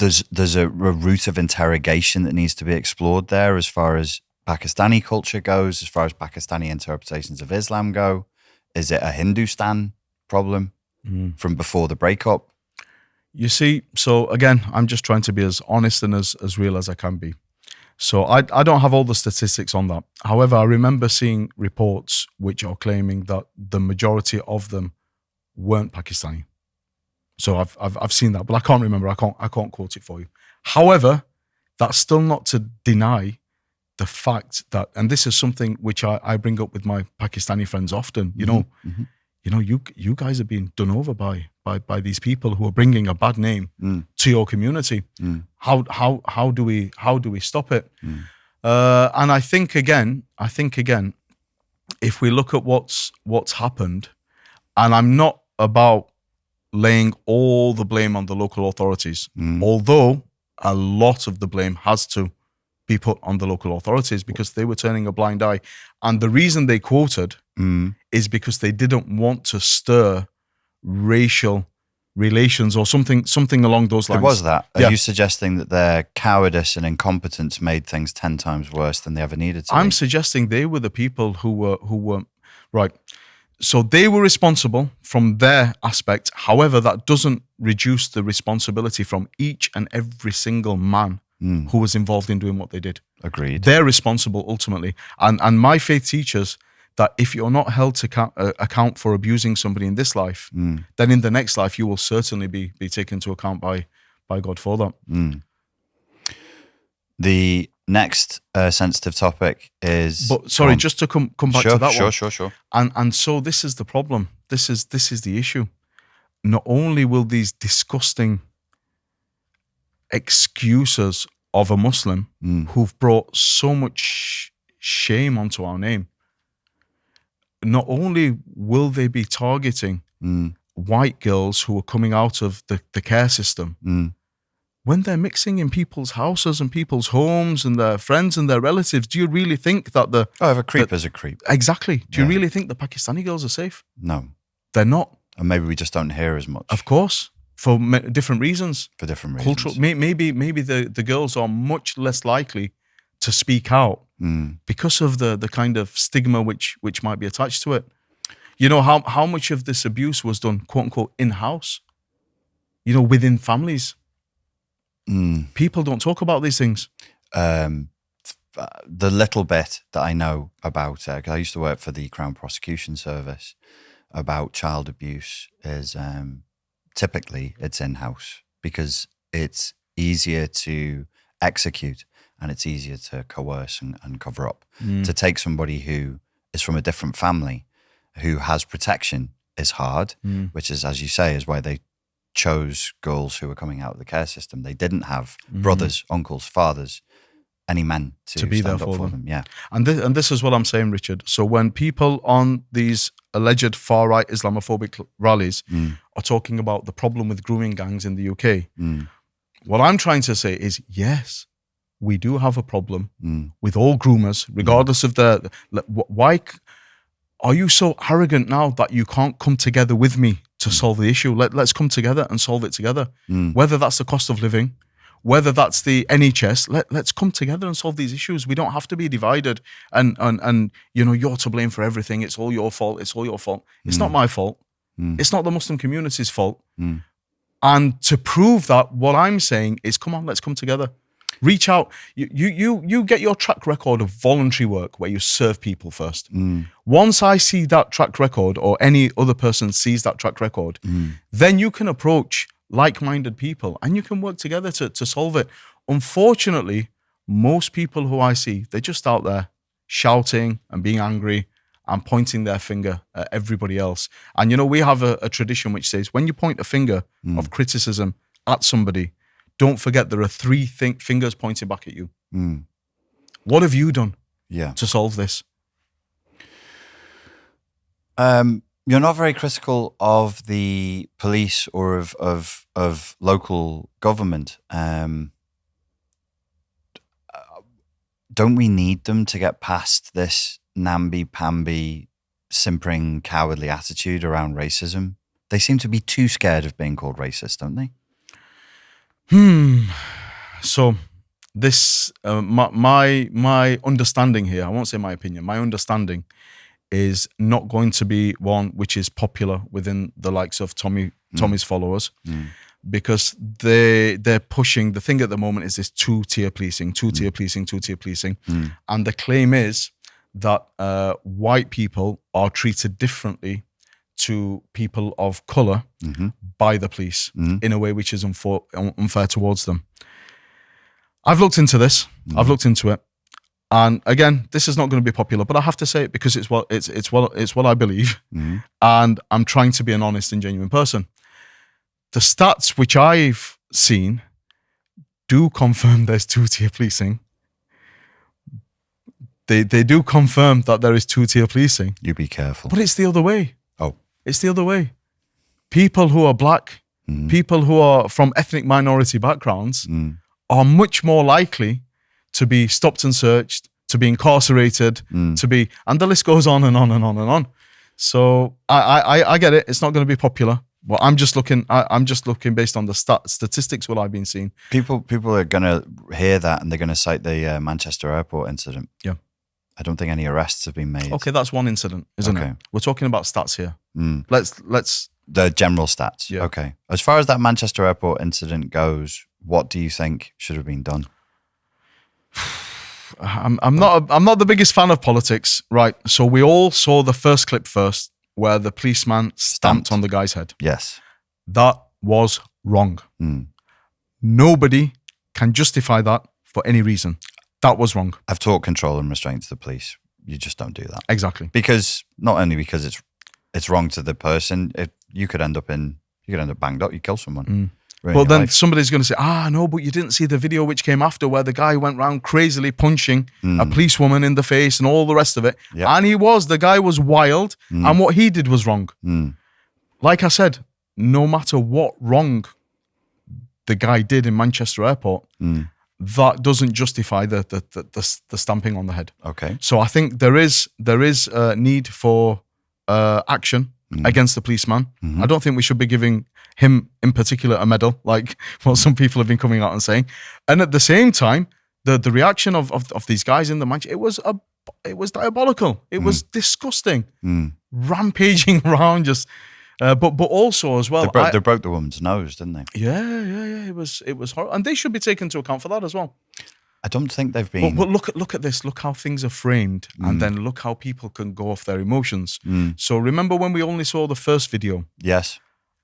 a route of interrogation that needs to be explored there as far as Pakistani culture goes, as far as Pakistani interpretations of Islam go? Is it a Hindustan problem from before the breakup? You see, so again, I'm just trying to be as honest and as real as I can be. So I don't have all the statistics on that. However, I remember seeing reports which are claiming that the majority of them weren't Pakistani. So I've seen that, but I can't remember. I can't quote it for you. However, that's still not to deny the fact that, and this is something which I bring up with my Pakistani friends often. You guys are being done over by these people who are bringing a bad name to your community. How do we stop it? And I think again, if we look at what's happened, and I'm not about laying all the blame on the local authorities, although a lot of the blame has to be put on the local authorities because they were turning a blind eye. And the reason they quoted is because they didn't want to stir racial relations or something along those lines. It was that. Are you suggesting that their cowardice and incompetence made things 10 times worse than they ever needed to? I'm suggesting they were the people who were right. So they were responsible from their aspect. However, that doesn't reduce the responsibility from each and every single man who was involved in doing what they did. Agreed. They're responsible ultimately. And my faith teaches that if you're not held to account for abusing somebody in this life, then in the next life you will certainly be taken into account by God for that. The next sensitive topic is... But sorry, just to come back to that one. Sure. And so this is the problem. This is the issue. Not only will these disgusting excuses of a Muslim who've brought so much shame onto our name, not only will they be targeting white girls who are coming out of the care system, when they're mixing in people's houses and people's homes and their friends and their relatives, do you really think that if a creep is a creep. Exactly. Do you really think the Pakistani girls are safe? No. They're not. And maybe we just don't hear as much. Of course. For different reasons. For different reasons. Cultural. Maybe the girls are much less likely to speak out because of the kind of stigma which might be attached to it. You know, how much of this abuse was done, quote unquote, in-house, within families. People don't talk about these things. The little bit that I know about, because I used to work for the Crown Prosecution Service, about child abuse is typically it's in-house because it's easier to execute and it's easier to coerce and cover up. To take somebody who is from a different family, who has protection, is hard, which is, as you say, is why they chose girls who were coming out of the care system. They didn't have brothers, uncles, fathers, any men to be stand there up for for them. Yeah. And this is what I'm saying, Richard. So when people on these alleged far-right Islamophobic rallies are talking about the problem with grooming gangs in the UK, what I'm trying to say is, yes, we do have a problem with all groomers, regardless of why are you so arrogant now that you can't come together with me to solve the issue? Let's come together and solve it together. Whether that's the cost of living, whether that's the NHS, let's come together and solve these issues. We don't have to be divided and you're to blame for everything. It's all your fault. It's all your fault. It's not my fault. It's not the Muslim community's fault. And to prove that, what I'm saying is, come on, let's come together. Reach out. You get your track record of voluntary work where you serve people first. Once I see that track record, or any other person sees that track record, then you can approach like-minded people and you can work together to solve it. Unfortunately, most people who I see, they're just out there, shouting and being angry and pointing their finger at everybody else. And, we have a tradition which says when you point a finger of criticism at somebody, don't forget there are three fingers pointing back at you. What have you done to solve this? You're not very critical of the police or of local government. Don't we need them to get past this namby-pamby, simpering, cowardly attitude around racism? They seem to be too scared of being called racist, don't they? So this, my understanding here, I won't say my opinion, my understanding is not going to be one which is popular within the likes of Tommy's followers, because they're pushing, the thing at the moment is this two-tier policing, and the claim is that white people are treated differently to people of color by the police in a way which is unfair towards them. I've looked into this. I've looked into it. And again, this is not going to be popular, but I have to say it because it's what I believe, and I'm trying to be an honest and genuine person. The stats which I've seen do confirm there's two-tier policing. They do confirm that there is two-tier policing. You be careful. But it's the other way. Oh, it's the other way. People who are black, people who are from ethnic minority backgrounds, are much more likely to be stopped and searched, to be incarcerated, to be, and the list goes on and on and on and on. So I get it. It's not going to be popular. Well, I'm just looking based on the statistics what I've been seeing. People are going to hear that and they're going to cite the Manchester airport incident. Yeah. I don't think any arrests have been made. Okay, that's one incident, isn't it? We're talking about stats here. Let's the general stats. Yeah. Okay. As far as that Manchester airport incident goes, what do you think should have been done? I'm not the biggest fan of politics, right? So we all saw the first clip first, where the policeman stamped on the guy's head. Yes, that was wrong. Nobody can justify that for any reason. That was wrong. I've taught control and restraint to the police. You just don't do that. Exactly. Because not only because it's wrong to the person, you could end up banged up. You kill someone. Well, then somebody's going to say, no, but you didn't see the video which came after where the guy went around crazily punching a policewoman in the face and all the rest of it. Yep. And the guy was wild and what he did was wrong. Like I said, no matter what wrong the guy did in Manchester Airport, that doesn't justify the stamping on the head. Okay. So I think there is a need for action against the policeman. I don't think we should be giving him in particular a medal, like what some people have been coming out and saying. And at the same time, the reaction of these guys in the match, it was diabolical. It was disgusting, rampaging around just. But also as well, they broke the woman's nose, didn't they? Yeah. It was horrible, and they should be taken into account for that as well. I don't think they've been. But look at this. Look how things are framed, and then look how people can go off their emotions. So remember when we only saw the first video? Yes.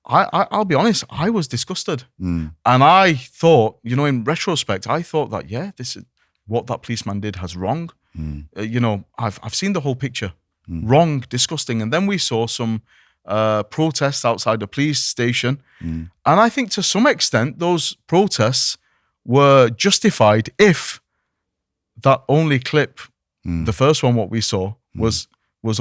I'll be honest. I was disgusted, and I thought, in retrospect, I thought that this is what that policeman did has wrong. I've seen the whole picture. Wrong, disgusting, and then we saw some protests outside the police station, and I think to some extent those protests were justified if that only clip, the first one, what we saw was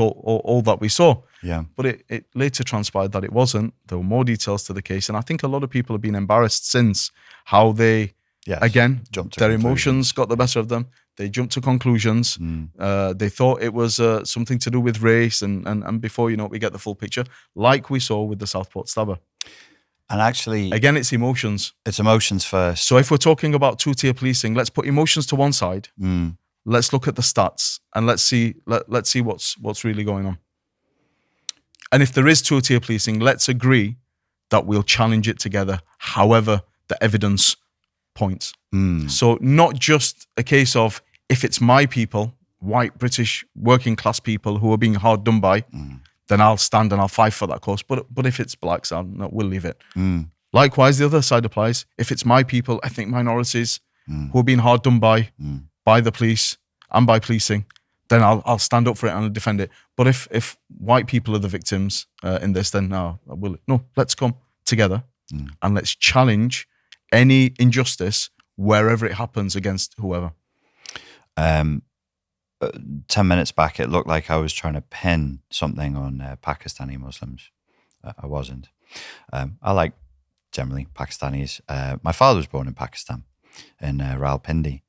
all that we saw. Yeah. But it later transpired that it wasn't. There were more details to the case, and I think a lot of people have been embarrassed since how they their emotions got the better of them. They jumped to conclusions. They thought it was something to do with race, and before you know it, we get the full picture, like we saw with the Southport stabber. And actually, again, it's emotions. It's emotions first. So if we're talking about two-tier policing, let's put emotions to one side. Let's look at the stats and let's see what's really going on. And if there is two-tier policing, let's agree that we'll challenge it together, however the evidence points. So not just a case of if it's my people, white, British, working class people who are being hard done by, then I'll stand and I'll fight for that cause. But if it's blacks, we'll leave it. Likewise, the other side applies. If it's my people, ethnic minorities who are being hard done by the police and by policing, then I'll stand up for it and I'll defend it. But if white people are the victims in this, then no, let's come together and let's challenge any injustice wherever it happens against whoever. 10 minutes back, it looked like I was trying to pin something on Pakistani Muslims. I wasn't. I like generally Pakistanis. My father was born in Pakistan, in Rawalpindi.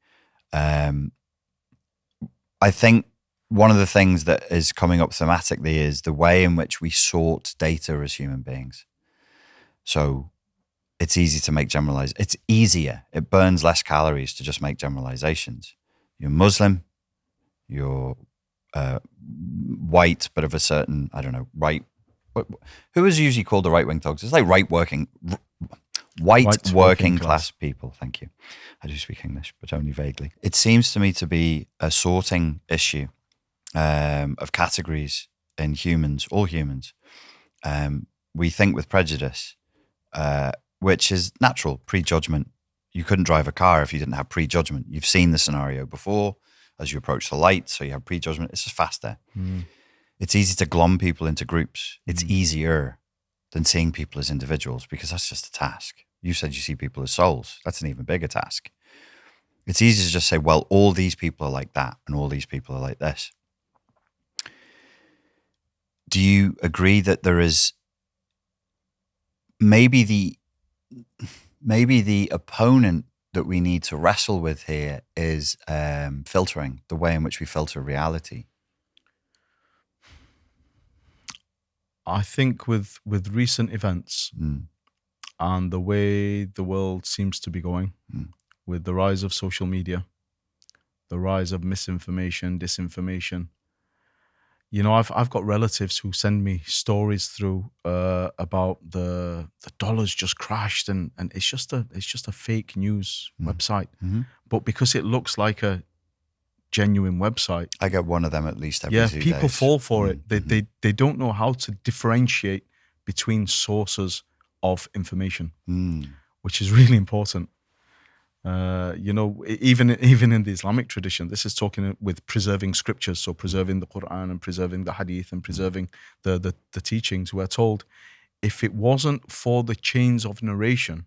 I think one of the things that is coming up thematically is the way in which we sort data as human beings. So it's easy to make it's easier. It burns less calories to just make generalizations. You're Muslim, you're white, but of a certain, I don't know, right. Who is usually called the right-wing thugs? It's like white working class people. Thank you. I do speak English, but only vaguely. It seems to me to be a sorting issue of categories in humans, all humans. We think with prejudice, which is natural, prejudgment. You couldn't drive a car if you didn't have prejudgment. You've seen the scenario before as you approach the light, so you have prejudgment. It's just faster. It's easy to glom people into groups. It's easier than seeing people as individuals because that's just a task. You said you see people as souls. That's an even bigger task. It's easy to just say, well, all these people are like that and all these people are like this. Do you agree that there is maybe the opponent that we need to wrestle with here is filtering, the way in which we filter reality? I think with recent events and the way the world seems to be going, with the rise of social media, the rise of misinformation, disinformation, you know, I've got relatives who send me stories through about the dollars just crashed and it's just a fake news website, but because it looks like a genuine website, I get one of them at least every 2 days. People fall for it. They don't know how to differentiate between sources of information, which is really important. You know, even in the Islamic tradition, this is talking with preserving scriptures, so preserving the Quran and preserving the Hadith and preserving the teachings. We're told if it wasn't for the chains of narration,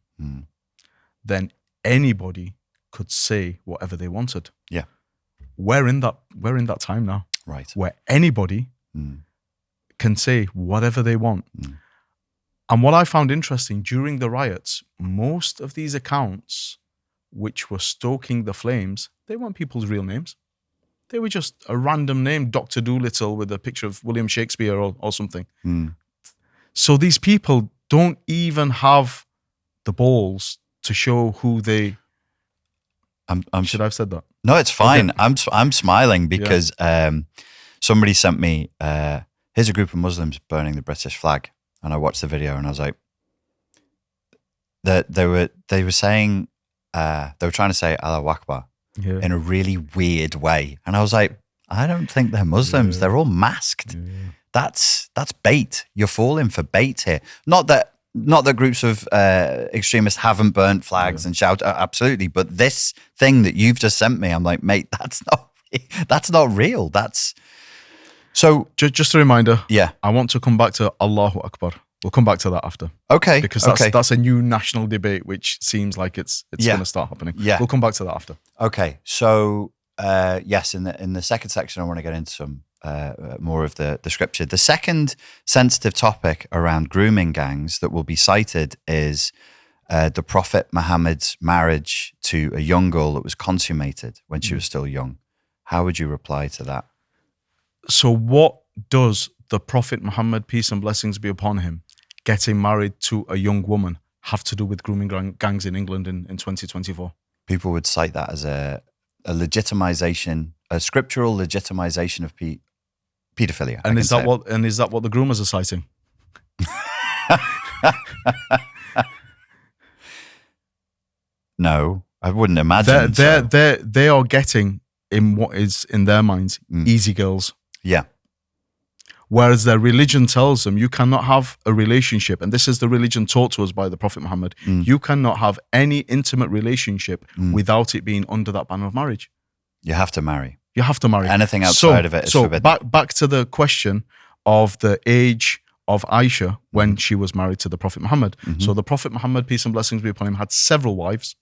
then anybody could say whatever they wanted. Yeah. We're in that time now, right? Where anybody can say whatever they want. And what I found interesting during the riots, most of these accounts which were stoking the flames, they weren't people's real names. They were just a random name, Dr. Doolittle with a picture of William Shakespeare or something. So these people don't even have the balls to show who they... Should I have said that? No, it's fine. Okay. I'm smiling because somebody sent me, here's a group of Muslims burning the British flag. And I watched the video and I was like, they were saying, they were trying to say Allahu Akbar in a really weird way. And I was like, I don't think they're Muslims. They're all masked. That's bait. You're falling for bait here. Not that groups of extremists haven't burnt flags and shout, absolutely. But this thing that you've just sent me, I'm like, mate, that's not real. So just a reminder. Yeah. I want to come back to Allahu Akbar. We'll come back to that after. Okay. Because that's a new national debate, which seems like it's going to start happening. Yeah. We'll come back to that after. Okay. So yes, in the second section, I want to get into some more of the scripture. The second sensitive topic around grooming gangs that will be cited is the Prophet Muhammad's marriage to a young girl that was consummated when she was still young. How would you reply to that? So what does the Prophet Muhammad, peace and blessings be upon him, getting married to a young woman have to do with grooming gangs in England in 2024? People would cite that as a legitimization, a scriptural legitimization of pedophilia. And is that what the groomers are citing? No, I wouldn't imagine. They are getting, in what is in their minds, easy girls. Yeah. Whereas their religion tells them you cannot have a relationship, and this is the religion taught to us by the Prophet Muhammad. You cannot have any intimate relationship without it being under that ban of marriage. You have to marry. You have to marry. Anything outside of it is forbidden. Back to the question of the age of Aisha when she was married to the Prophet Muhammad. So the Prophet Muhammad, peace and blessings be upon him, had several wives.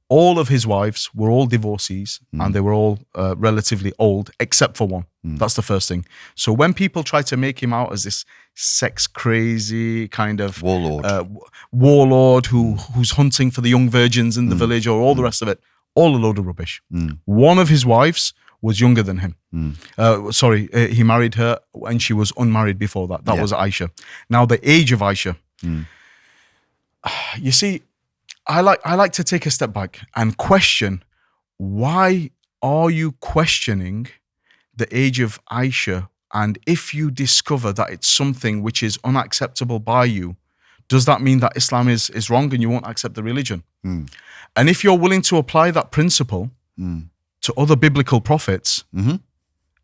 All of his wives were all divorcees and they were all relatively old, except for one. That's the first thing. So when people try to make him out as this sex crazy kind of warlord who's hunting for the young virgins in the village or all the rest of it, all a load of rubbish. One of his wives was younger than him. He married her when she was unmarried before that. That was Aisha. Now the age of Aisha. You see, I like to take a step back and question, why are you questioning the age of Aisha? And if you discover that it's something which is unacceptable by you, does that mean that Islam is wrong and you won't accept the religion? And if you're willing to apply that principle to other biblical prophets,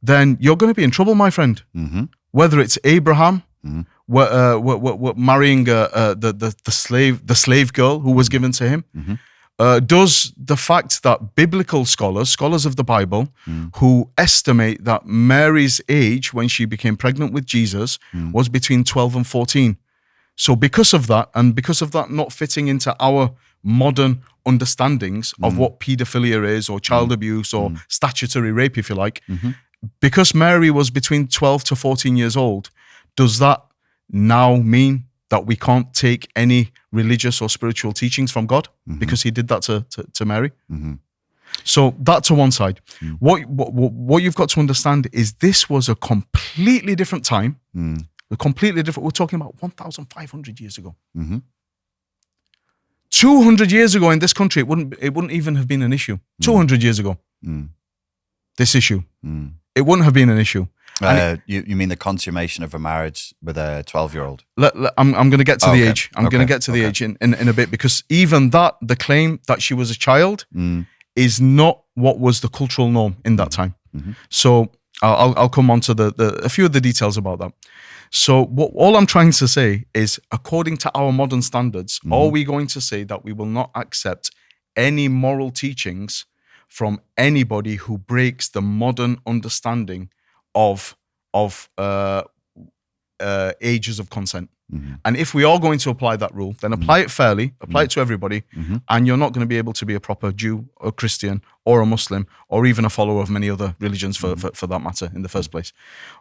then you're going to be in trouble, my friend. Whether it's Abraham, marrying the slave girl who was given to him, does the fact that biblical scholars of the Bible, who estimate that Mary's age when she became pregnant with Jesus was between 12 and 14. So because of that, and because of that not fitting into our modern understandings of what paedophilia is, or child abuse, or statutory rape, if you like, because Mary was between 12 to 14 years old, does that now mean that we can't take any religious or spiritual teachings from God because he did that to Mary? So that to one side. What you've got to understand is this was a completely different time, we're talking about 1,500 years ago. 200 years ago in this country, it wouldn't even have been an issue. 200 years ago, this issue, it wouldn't have been an issue. You mean the consummation of a marriage with a 12-year-old? I'm going to get to the age. I'm going to get to the age in a bit, because even that, the claim that she was a child is not what was the cultural norm in that time. So I'll come on to a few of the details about that. So all I'm trying to say is, according to our modern standards, are we going to say that we will not accept any moral teachings from anybody who breaks the modern understanding of ages of consent? And if we are going to apply that rule, then apply it fairly, apply it to everybody, and you're not going to be able to be a proper Jew or Christian or a Muslim or even a follower of many other religions for that matter in the first place.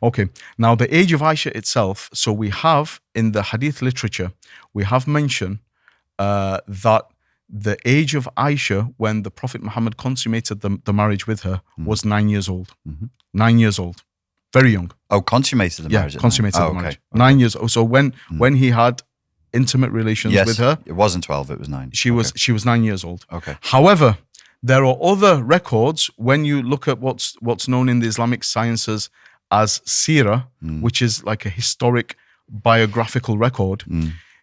Okay, now the age of Aisha itself, so we have in the hadith literature, we have mentioned that the age of Aisha when the Prophet Muhammad consummated the marriage with her was 9 years old. 9 years old. Very young. Oh, consummated the marriage? Yeah, consummated the marriage. 9 years old. So when he had intimate relations with her, it wasn't 12, it was 9. She was 9 years old. Okay. However, there are other records when you look at what's known in the Islamic sciences as seerah, which is like a historic biographical record.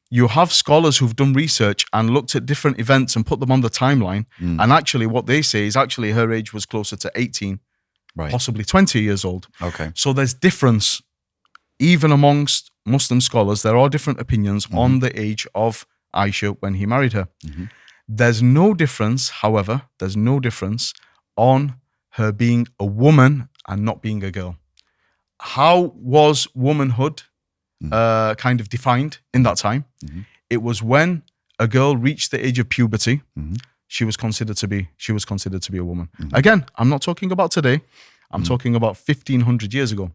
You have scholars who've done research and looked at different events and put them on the timeline. And actually what they say is actually her age was closer to 18. Right. Possibly 20 years old. Okay. So there's difference, even amongst Muslim scholars, there are different opinions on the age of Aisha when he married her. There's no difference, however, on her being a woman and not being a girl. How was womanhood kind of defined in that time? It was when a girl reached the age of puberty, she was considered to be a woman. Again, I'm not talking about today. I'm talking about 1,500 years ago.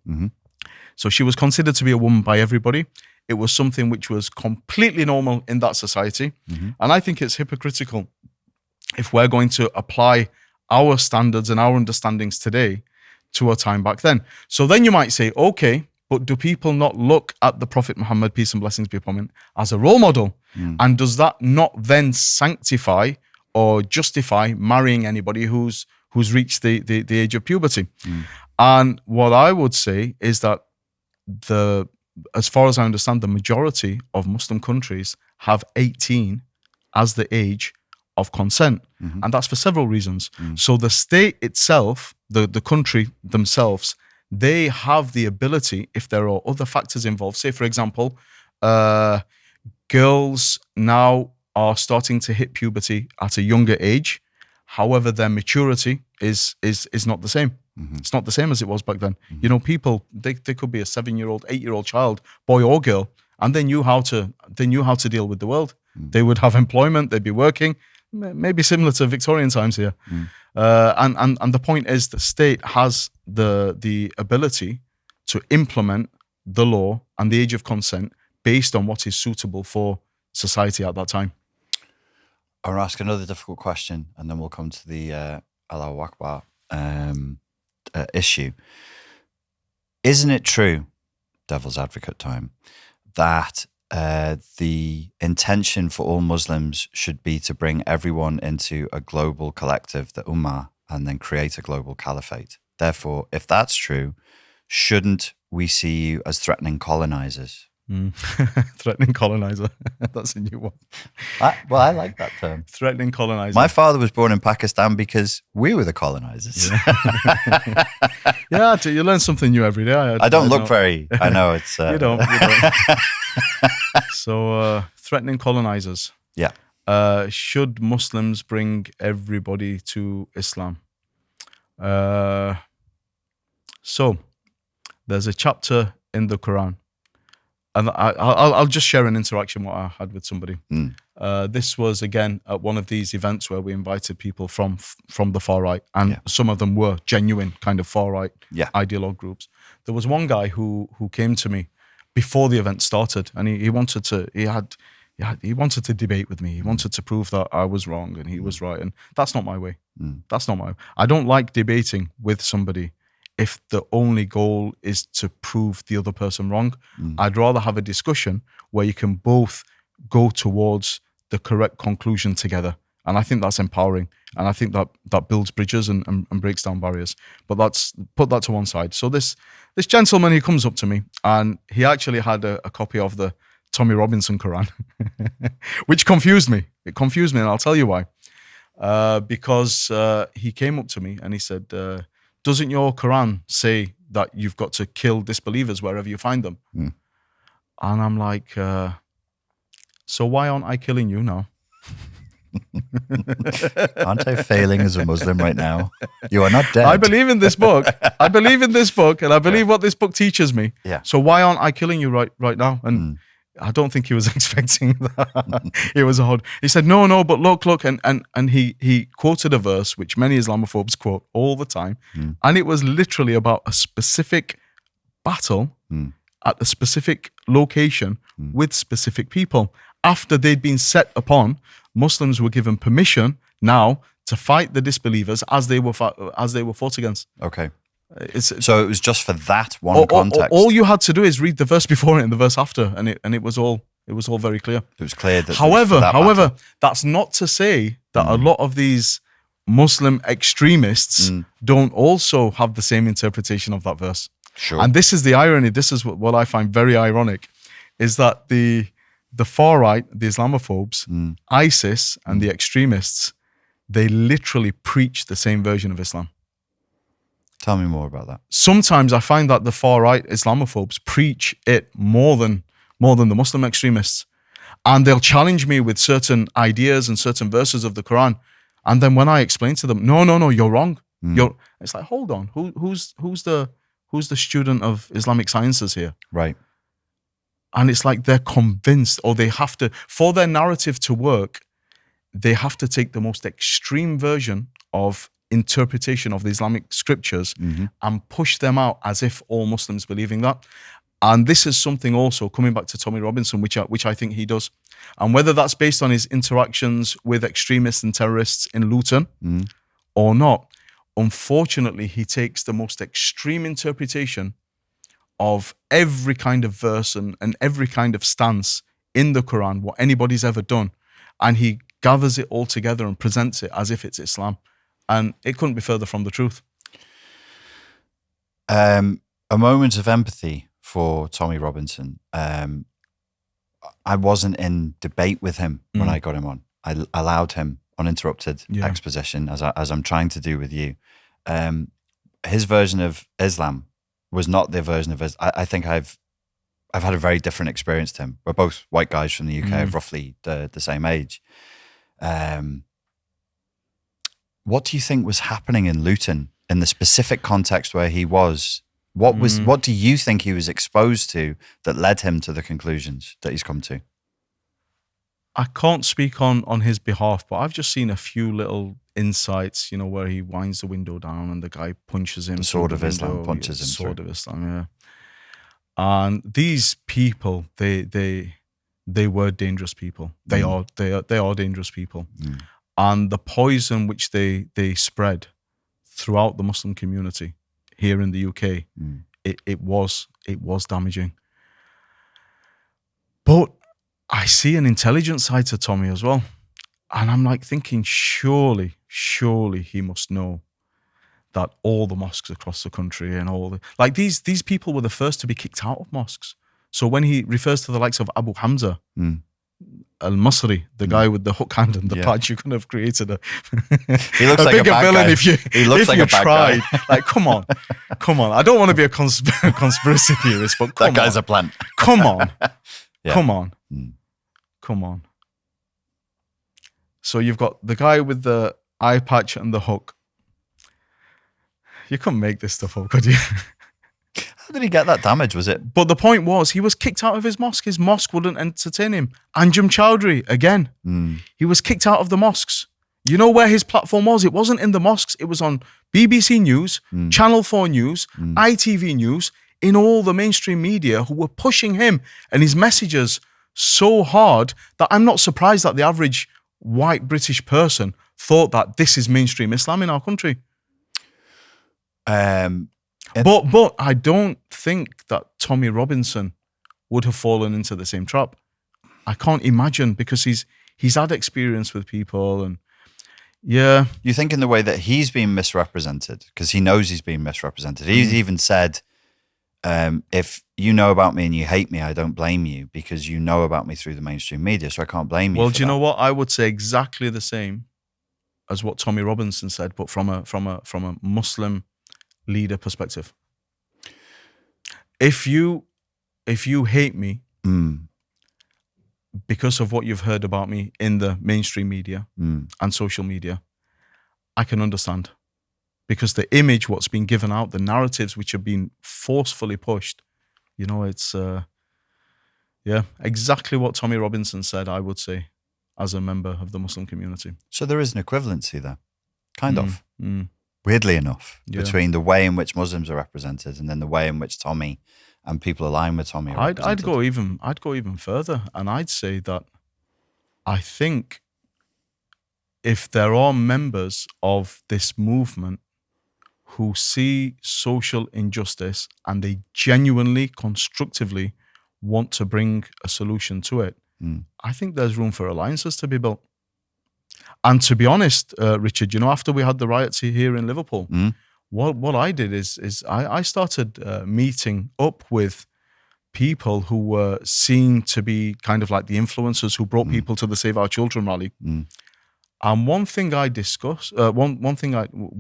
So she was considered to be a woman by everybody. It was something which was completely normal in that society. And I think it's hypocritical if we're going to apply our standards and our understandings today to a time back then. So then you might say, okay, but do people not look at the Prophet Muhammad, peace and blessings be upon him, as a role model? And does that not then sanctify or justify marrying anybody who's reached the age of puberty? And what I would say is that as far as I understand, the majority of Muslim countries have 18 as the age of consent. And that's for several reasons. So the state itself, the country themselves, they have the ability, if there are other factors involved, say for example, girls now are starting to hit puberty at a younger age. However, their maturity is not the same. It's not the same as it was back then. You know, people they could be a 7-year-old, 8-year-old child, boy or girl, and they knew how to deal with the world. They would have employment. They'd be working, maybe similar to Victorian times here. And the point is, the state has the ability to implement the law and the age of consent based on what is suitable for society at that time. I'll ask another difficult question, and then we'll come to the Allahu Akbar issue. Isn't it true, devil's advocate time, that the intention for all Muslims should be to bring everyone into a global collective, the Ummah, and then create a global caliphate? Therefore, if that's true, shouldn't we see you as threatening colonizers? Threatening colonizer. That's a new one. I like that term. Threatening colonizer. My father was born in Pakistan because we were the colonizers. Yeah, you learn something new every day. I don't look very. I know it's. You don't. So, threatening colonizers. Yeah. Should Muslims bring everybody to Islam? So, there's a chapter in the Quran. And I'll just share an interaction what I had with somebody. This was, again, at one of these events where we invited people from the far right, and some of them were genuine kind of far right ideologue groups. There was one guy who came to me before the event started, and he wanted to debate with me. He wanted to prove that I was wrong and he was right, and that's not my way. That's not my way. I don't like debating with somebody if the only goal is to prove the other person wrong. I'd rather have a discussion where you can both go towards the correct conclusion together. And I think that's empowering. And I think that builds bridges and breaks down barriers. But put that to one side. So this gentleman, he comes up to me, and he actually had a copy of the Tommy Robinson Quran, which confused me. It confused me, and I'll tell you why. Because he came up to me and he said, doesn't your Quran say that you've got to kill disbelievers wherever you find them? And I'm like, so why aren't I killing you now? Aren't I failing as a Muslim right now? You are not dead. I believe in this book. I believe in this book, and I believe what this book teaches me. Yeah. So why aren't I killing you right now? And I don't think he was expecting that. It was odd. He said, no, but look, and he quoted a verse which many Islamophobes quote all the time, and it was literally about a specific battle at a specific location with specific people. After they'd been set upon, Muslims were given permission now to fight the disbelievers as they were fought against. Okay. So it was just for that one context. All you had to do is read the verse before it and the verse after, and it was all very clear. It was clear that. However, that's not to say that a lot of these Muslim extremists don't also have the same interpretation of that verse. Sure. And this is the irony. This is what I find very ironic, is that the far right, the Islamophobes, ISIS, and the extremists, they literally preach the same version of Islam. Tell me more about that. Sometimes I find that the far right Islamophobes preach it more than the Muslim extremists, and they'll challenge me with certain ideas and certain verses of the Quran, and then when I explain to them, no, you're wrong. It's like, hold on, who's the student of Islamic sciences here? Right. And it's like they're convinced, or they have to, for their narrative to work, they have to take the most extreme version of interpretation of the Islamic scriptures and push them out as if all Muslims believing that. And this is something also, coming back to Tommy Robinson, which I think he does. And whether that's based on his interactions with extremists and terrorists in Luton or not, unfortunately, he takes the most extreme interpretation of every kind of verse and every kind of stance in the Quran, what anybody's ever done, and he gathers it all together and presents it as if it's Islam. And it couldn't be further from the truth. A moment of empathy for Tommy Robinson. I wasn't in debate with him when I got him on. I allowed him uninterrupted exposition, as I'm trying to do with you. His version of Islam was not the version of Islam. I think I've had a very different experience to him. We're both white guys from the UK, of roughly the same age. What do you think was happening in Luton in the specific context where he was? What do you think he was exposed to that led him to the conclusions that he's come to? I can't speak on his behalf, but I've just seen a few little insights, where he winds the window down and the guy punches him. The Sword of Islam punches him. Sword of Islam, yeah. And these people, they were dangerous people. They are dangerous people. And the poison which they spread throughout the Muslim community here in the UK, it was damaging. But I see an intelligent side to Tommy as well. And I'm like thinking, surely he must know that all the mosques across the country and these people were the first to be kicked out of mosques. So when he refers to the likes of Abu Hamza, Al-Masri, the guy with the hook hand and the badge, you couldn't have created he looks like a bad villain guy. if you tried. Guy. Come on. I don't want to be a conspiracy theorist, but that guy's a plant. Come on. Yeah. Come on. So you've got the guy with the eye patch and the hook. You couldn't make this stuff up, could you? How did he get that damage, was it? But the point was, he was kicked out of his mosque. His mosque wouldn't entertain him. Anjem Chowdhury, again. He was kicked out of the mosques. You know where his platform was? It wasn't in the mosques. It was on BBC News, Channel 4 News, ITV News, in all the mainstream media who were pushing him and his messages so hard that I'm not surprised that the average white British person thought that this is mainstream Islam in our country. But I don't think that Tommy Robinson would have fallen into the same trap. I can't imagine, because he's had experience with people, and yeah. You think in the way that he's been misrepresented, because he knows he's been misrepresented. He's even said, if you know about me and you hate me, I don't blame you, because you know about me through the mainstream media, so I can't blame you. Well, do you know what? I would say exactly the same as what Tommy Robinson said, but from a Muslim leader perspective. If you hate me because of what you've heard about me in the mainstream media and social media, I can understand. Because the image, what's been given out, the narratives which have been forcefully pushed, it's exactly what Tommy Robinson said, I would say, as a member of the Muslim community. So there is an equivalency there, kind of. Weirdly enough, between the way in which Muslims are represented and then the way in which Tommy and people aligned with Tommy are represented. I'd go even further, and I'd say that I think if there are members of this movement who see social injustice and they genuinely, constructively want to bring a solution to it, I think there's room for alliances to be built. And to be honest, Richard, after we had the riots here in Liverpool, what I did is I started meeting up with people who were seen to be kind of like the influencers who brought people to the Save Our Children rally. And one thing we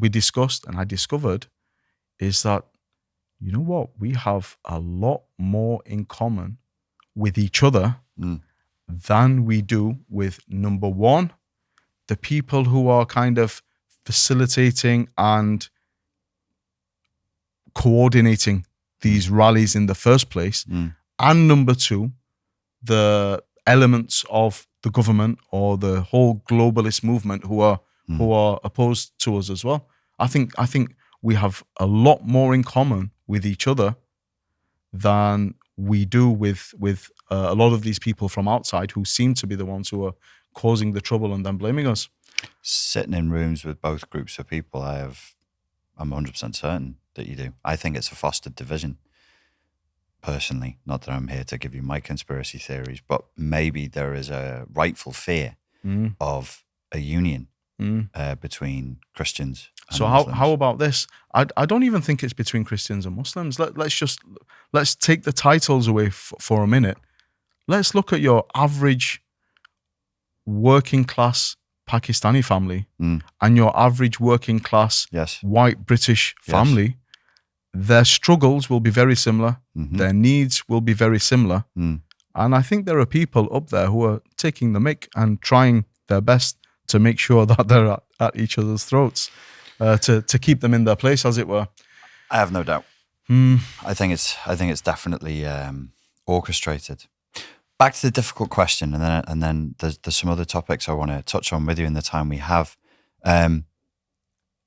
discussed and I discovered is that, you know what, we have a lot more in common with each other than we do with, number one, the people who are kind of facilitating and coordinating these rallies in the first place, and number two, the elements of the government or the whole globalist movement who are opposed to us as well. I think we have a lot more in common with each other than we do with a lot of these people from outside who seem to be the ones who are causing the trouble and then blaming us. Sitting in rooms with both groups of people, I'm 100% certain that you do. I think it's a fostered division. Personally, not that I'm here to give you my conspiracy theories, but maybe there is a rightful fear of a union between Christians and Muslims. How about this? I don't even think it's between Christians and Muslims. Let's take the titles away for a minute. Let's look at your average working class Pakistani family and your average working class white British family. Their struggles will be very similar. Their needs will be very similar. And I think there are people up there who are taking the mick and trying their best to make sure that they're at each other's throats, to keep them in their place, as it were. I have no doubt. I think it's definitely orchestrated. Back to the difficult question, and then there's some other topics I want to touch on with you in the time we have.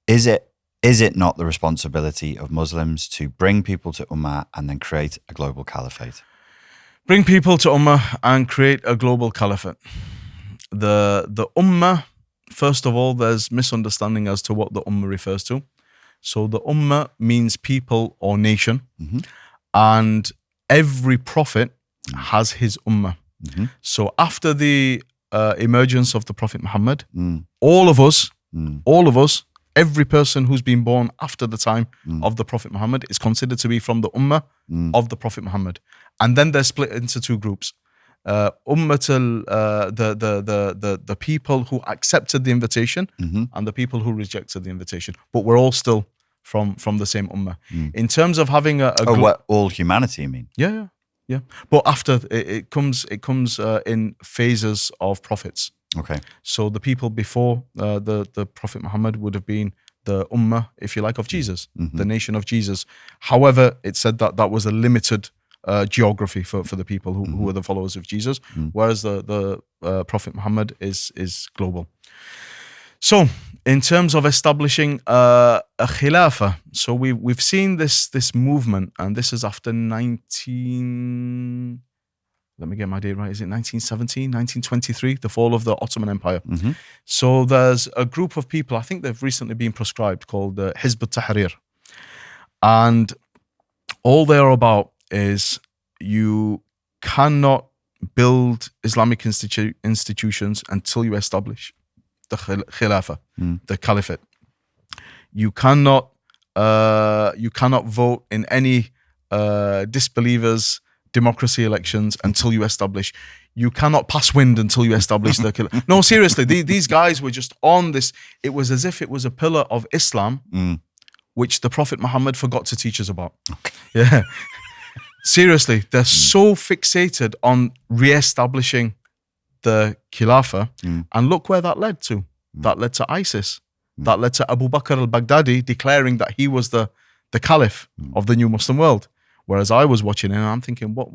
Is it not the responsibility of Muslims to bring people to Ummah and then create a global caliphate? Bring people to Ummah and create a global caliphate. The Ummah, first of all, there's misunderstanding as to what the Ummah refers to. So the Ummah means people or nation, and every prophet has his Ummah. So after the emergence of the Prophet Muhammad, all of us, every person who's been born after the time of the Prophet Muhammad is considered to be from the Ummah of the Prophet Muhammad. And then they're split into two groups. Ummatul, the people who accepted the invitation and the people who rejected the invitation. But we're all still from the same Ummah. In terms of having all humanity, you mean? Yeah. But after it comes in phases of prophets. Okay. So the people before the Prophet Muhammad would have been the Ummah, if you like, of Jesus, the nation of Jesus. However, it said that was a limited geography for the people who were the followers of Jesus, whereas the Prophet Muhammad is global. So, in terms of establishing a khilafah, so we've seen this movement, and this is after 19. Let me get my date right. Is it 1917, 1923, the fall of the Ottoman Empire? So there's a group of people, I think they've recently been proscribed, called Hizb ut-Tahrir. And all they're about is you cannot build Islamic institutions until you establish the Khilafah, the Caliphate. You cannot vote in any disbelievers' democracy elections until you establish. You cannot pass wind until you establish the. No, seriously, these guys were just on this. It was as if it was a pillar of Islam, which the Prophet Muhammad forgot to teach us about. Yeah, seriously, they're so fixated on re-establishing the Khilafah, and look where that led to. That led to ISIS. That led to Abu Bakr al-Baghdadi declaring that he was the Caliph of the new Muslim world. Whereas I was watching it and I'm thinking, what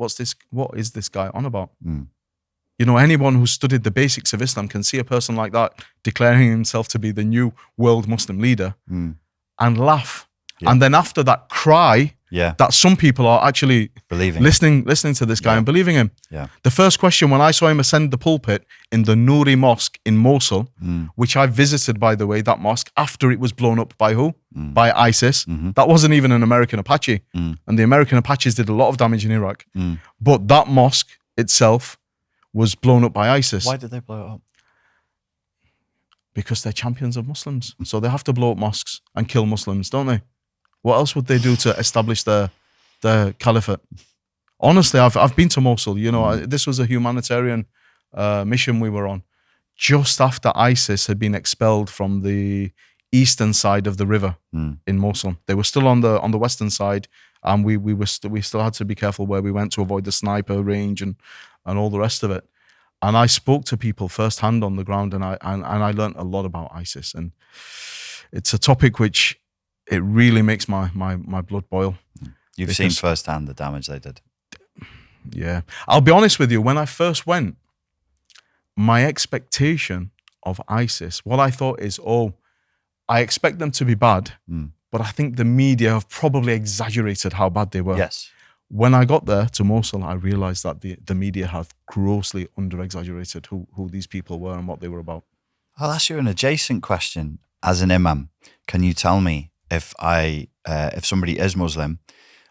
is this guy on about? You know, anyone who studied the basics of Islam can see a person like that declaring himself to be the new world Muslim leader and laugh. Yeah. And then after that, cry that some people are actually listening to this guy and believing him. Yeah. The first question when I saw him ascend the pulpit in the Nouri Mosque in Mosul, which I visited, by the way, that mosque after it was blown up by who? By ISIS. That wasn't even an American Apache. And the American Apaches did a lot of damage in Iraq. But that mosque itself was blown up by ISIS. Why did they blow it up? Because they're champions of Muslims. So they have to blow up mosques and kill Muslims, don't they? What else would they do to establish their caliphate? Honestly, I've been to Mosul. You know, this was a humanitarian mission we were on. Just after ISIS had been expelled from the eastern side of the river in Mosul, they were still on the western side, and we still had to be careful where we went to avoid the sniper range and all the rest of it. And I spoke to people firsthand on the ground, and I learned a lot about ISIS, and it's a topic which it really makes my blood boil. You've seen firsthand the damage they did. Yeah. I'll be honest with you, when I first went, my expectation of ISIS, what I thought is, I expect them to be bad, but I think the media have probably exaggerated how bad they were. Yes. When I got there to Mosul, I realized that the media have grossly under-exaggerated who these people were and what they were about. I'll ask you an adjacent question. As an imam, can you tell me, if somebody is Muslim,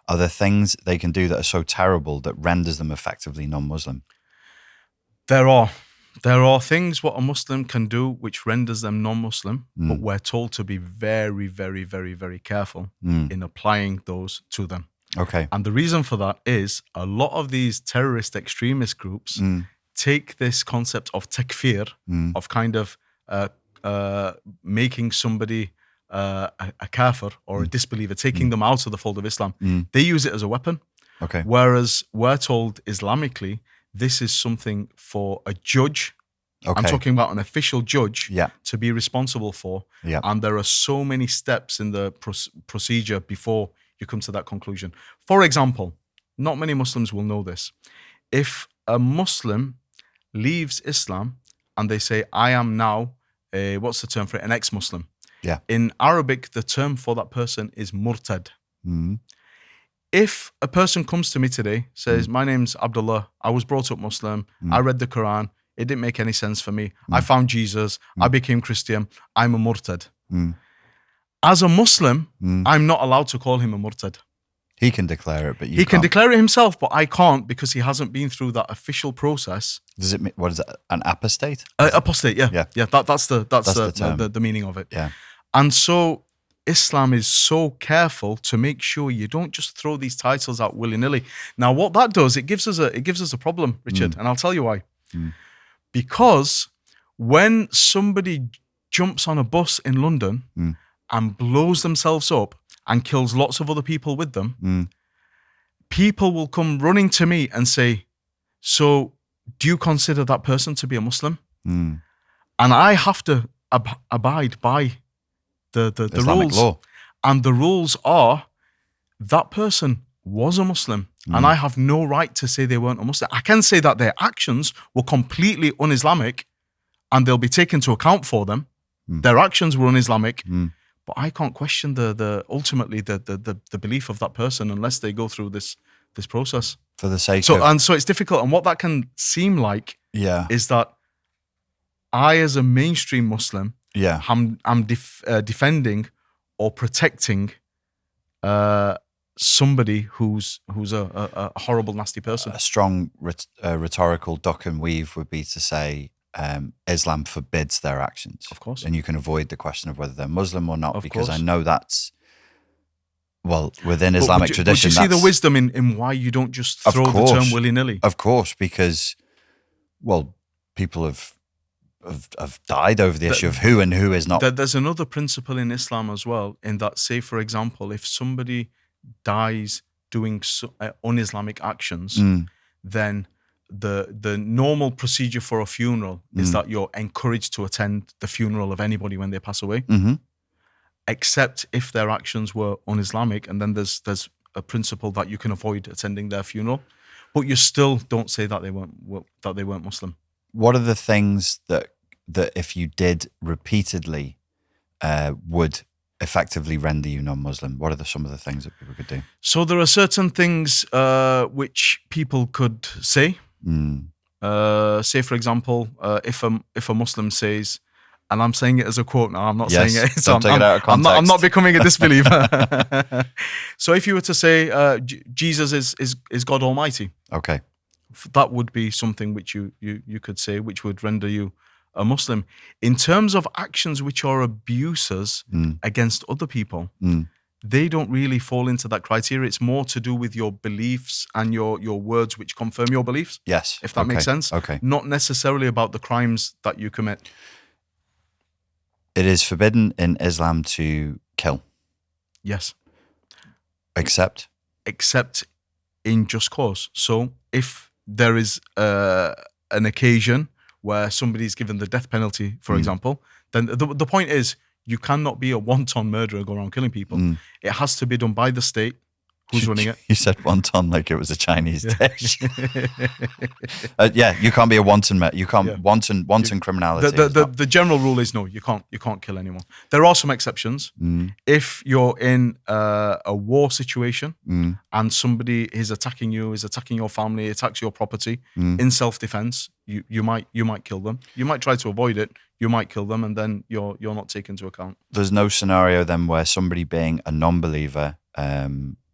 are there things they can do that are so terrible that renders them effectively non-Muslim? There are things what a Muslim can do which renders them non-Muslim, but we're told to be very, very, very, very careful in applying those to them. Okay. And the reason for that is a lot of these terrorist extremist groups take this concept of takfir, of kind of making somebody a kafir or a disbeliever, taking them out of the fold of Islam. They use it as a weapon. Okay. Whereas we're told Islamically, this is something for a judge I'm talking about an official judge Yeah. to be responsible for. Yeah. And there are so many steps in the procedure before you come to that conclusion. For example, not many Muslims will know this. If a Muslim leaves Islam and they say, I am now, what's the term for it? An ex-Muslim. Yeah. In Arabic, the term for that person is murtad. Mm. If a person comes to me today, says, my name's Abdullah, I was brought up Muslim, I read the Quran, it didn't make any sense for me, I found Jesus, I became Christian, I'm a murtad. As a Muslim, I'm not allowed to call him a murtad. He can declare it, but He can declare it himself, but I can't because he hasn't been through that official process. Does it mean, what is it, an apostate? Apostate, yeah. That's the meaning of it. Yeah. And so Islam is so careful to make sure you don't just throw these titles out willy-nilly. Now, what that does, it gives us a problem, Richard, and I'll tell you why. Because when somebody jumps on a bus in London and blows themselves up and kills lots of other people with them, people will come running to me and say, so do you consider that person to be a Muslim? And I have to abide by the rules. Law. And the rules are that person was a Muslim and I have no right to say they weren't a Muslim. I can say that their actions were completely un-Islamic and they'll be taken into account for them. Their actions were un-Islamic, but I can't question ultimately the belief of that person unless they go through this process. For the sake so of... so it's difficult. And what that can seem like is that I, as a mainstream Muslim, I'm defending or protecting somebody who's a horrible, nasty person. A strong rhetorical duck and weave would be to say Islam forbids their actions. Of course. And you can avoid the question of whether they're Muslim or not, Of because course. I know that's, well, within Islamic tradition. Would you see the wisdom in why you don't just throw the term willy-nilly? Of course, because, well, people have died over the issue of who and who is not. There's another principle in Islam as well, in that, say, for example, if somebody dies doing un-Islamic actions, then the normal procedure for a funeral is that you're encouraged to attend the funeral of anybody when they pass away, except if their actions were un-Islamic, and then there's a principle that you can avoid attending their funeral, but you still don't say that they weren't Muslim. What are the things that if you did repeatedly would effectively render you non-Muslim? What are some of the things that people could do? So there are certain things which people could say. Say, for example, if a Muslim says, and I'm saying it as a quote now, I'm not saying it. So don't take it out of context. I'm not becoming a disbeliever. So if you were to say Jesus is God Almighty, okay, that would be something which you could say, which would render you a Muslim. In terms of actions which are abuses against other people, they don't really fall into that criteria. It's more to do with your beliefs and your words which confirm your beliefs. Yes. If that makes sense. Okay. Not necessarily about the crimes that you commit. It is forbidden in Islam to kill. Yes. Except in just cause. So if there is an occasion where somebody's given the death penalty, for example, then the point is, you cannot be a wanton murderer, go around killing people. It has to be done by the state. Who's running it? You said wonton like it was a Chinese dish. You can't be a wanton. You can't wanton criminality. The general rule is no, you can't kill anyone. There are some exceptions. If you're in a war situation and somebody is attacking you, is attacking your family, attacks your property in self-defense, you might kill them. You might try to avoid it. You might kill them, and then you're not taken into account. There's no scenario then where somebody being a non-believer,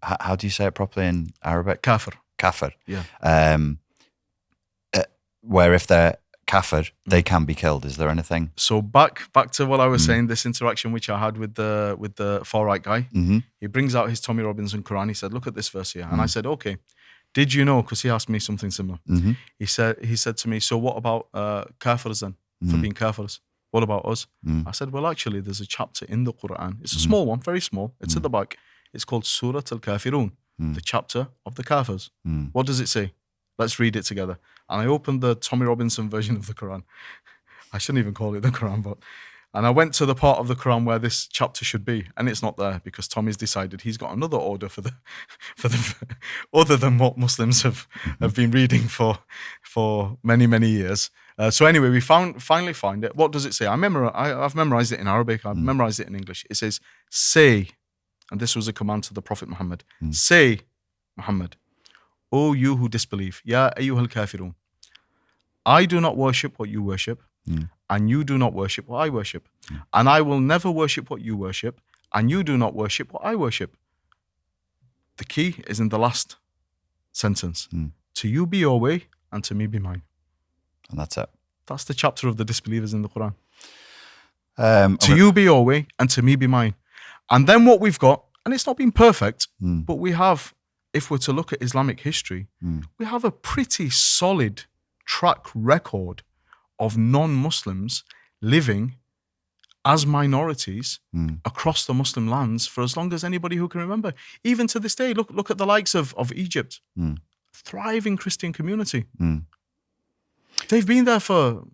how do you say it properly in Arabic? Kafir. Kafir. Yeah. Where if they're kafir, they can be killed. Is there anything? So back to what I was saying, this interaction which I had with the far right guy. He brings out his Tommy Robinson Quran. He said, "Look at this verse here," and I said, "Okay, did you know?" Because he asked me something similar. He said to me, "So what about kafirs then? For being kafirs? What about us?" I said, "Well, actually, there's a chapter in the Quran. It's a small one, very small. It's at the back. It's called Surah Al-Kafirun, the chapter of the Kafirs. What does it say? Let's read it together." And I opened the Tommy Robinson version of the Quran. I shouldn't even call it the Quran, but. And I went to the part of the Quran where this chapter should be, and it's not there because Tommy's decided he's got another order for the other than what Muslims have been reading for many years. So anyway, we finally find it. What does it say? I've memorized it in Arabic. I've memorized it in English. It says, "Say," and this was a command to the Prophet Muhammad. Say, Muhammad, O you who disbelieve, Ya ayyuhal kafirun, I do not worship what you worship. And you do not worship what I worship. And I will never worship what you worship, and you do not worship what I worship. The key is in the last sentence. To you be your way, and to me be mine. And that's it. That's the chapter of the disbelievers in the Quran. To you be your way, and to me be mine. And then what we've got, and it's not been perfect, but we have, if we're to look at Islamic history, we have a pretty solid track record of non-Muslims living as minorities across the Muslim lands for as long as anybody who can remember. Even to this day, look at the likes of Egypt. Thriving Christian community. They've been there for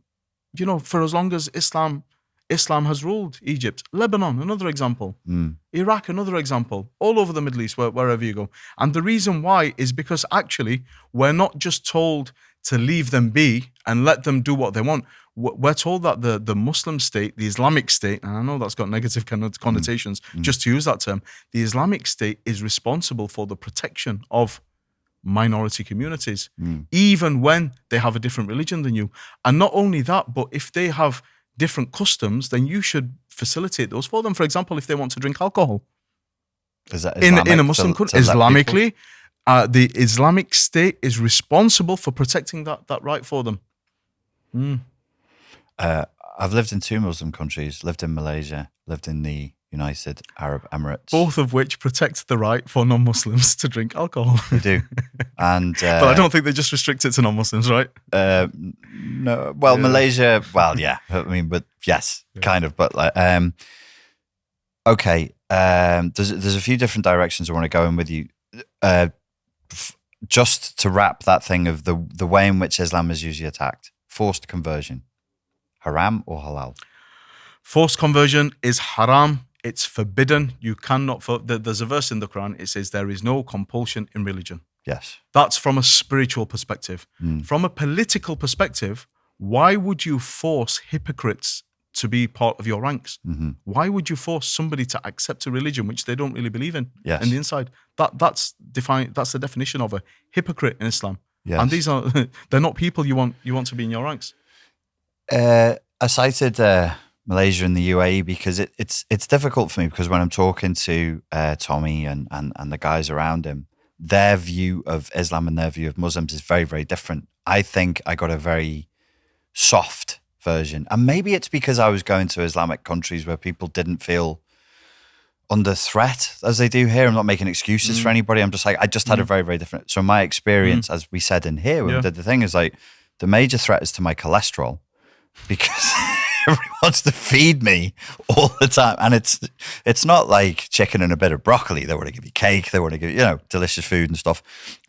as long as Islam has ruled Egypt. Lebanon, another example. Iraq, another example. All over the Middle East, wherever you go. And the reason why is because actually we're not just told to leave them be and let them do what they want. We're told that the Muslim state, the Islamic state, and I know that's got negative connotations, just to use that term, the Islamic state is responsible for the protection of minority communities, even when they have a different religion than you. And not only that, but if they have different customs, then you should facilitate those for them. For example, if they want to drink alcohol. Is that in a Muslim country, Islamically, the Islamic State is responsible for protecting that right for them. I've lived in 2 Muslim countries, lived in Malaysia, lived in the United Arab Emirates. Both of which protect the right for non-Muslims to drink alcohol. They do. And but I don't think they just restrict it to non-Muslims, right? No. Well, Malaysia, well, yeah. I mean, but yes, kind of. But like, okay. There's a few different directions I want to go in with you. Just to wrap that thing of the way in which Islam is usually attacked. Forced conversion. Haram or halal? Forced conversion is haram. It's forbidden. You cannot. There's a verse in the Quran. It says there is no compulsion in religion. Yes. That's from a spiritual perspective. From a political perspective, why would you force hypocrites to be part of your ranks? Why would you force somebody to accept a religion which they don't really believe in? Yes. In the inside, that's the definition of a hypocrite in Islam. Yes. And these are they're not people you want to be in your ranks. I cited Malaysia and the UAE because it's difficult for me because when I'm talking to Tommy and the guys around him, their view of Islam and their view of Muslims is very, very different. I think I got a very soft version. And maybe it's because I was going to Islamic countries where people didn't feel under threat as they do here. I'm not making excuses for anybody. I'm just like, I just had a very, very different. So my experience, as we said in here, when we did the thing, is like the major threat is to my cholesterol because everyone wants to feed me all the time. And it's not like chicken and a bit of broccoli. They want to give you cake. They want to give you, delicious food and stuff.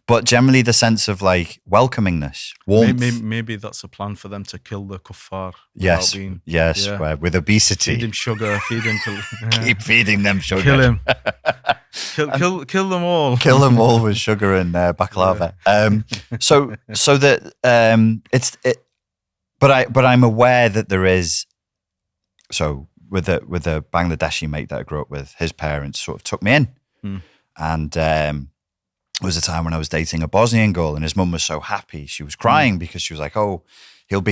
But generally the sense of like welcomingness, warmth. Maybe that's a plan for them to kill the kuffar. Yes, with obesity. Feed him sugar, Keep feeding them sugar. Kill him. kill them all. Kill them all with sugar and baklava. But I'm aware that there is. So with the Bangladeshi mate that I grew up with, his parents sort of took me in, and. It was a time when I was dating a Bosnian girl, and his mum was so happy. She was crying because she was like, "Oh, he'll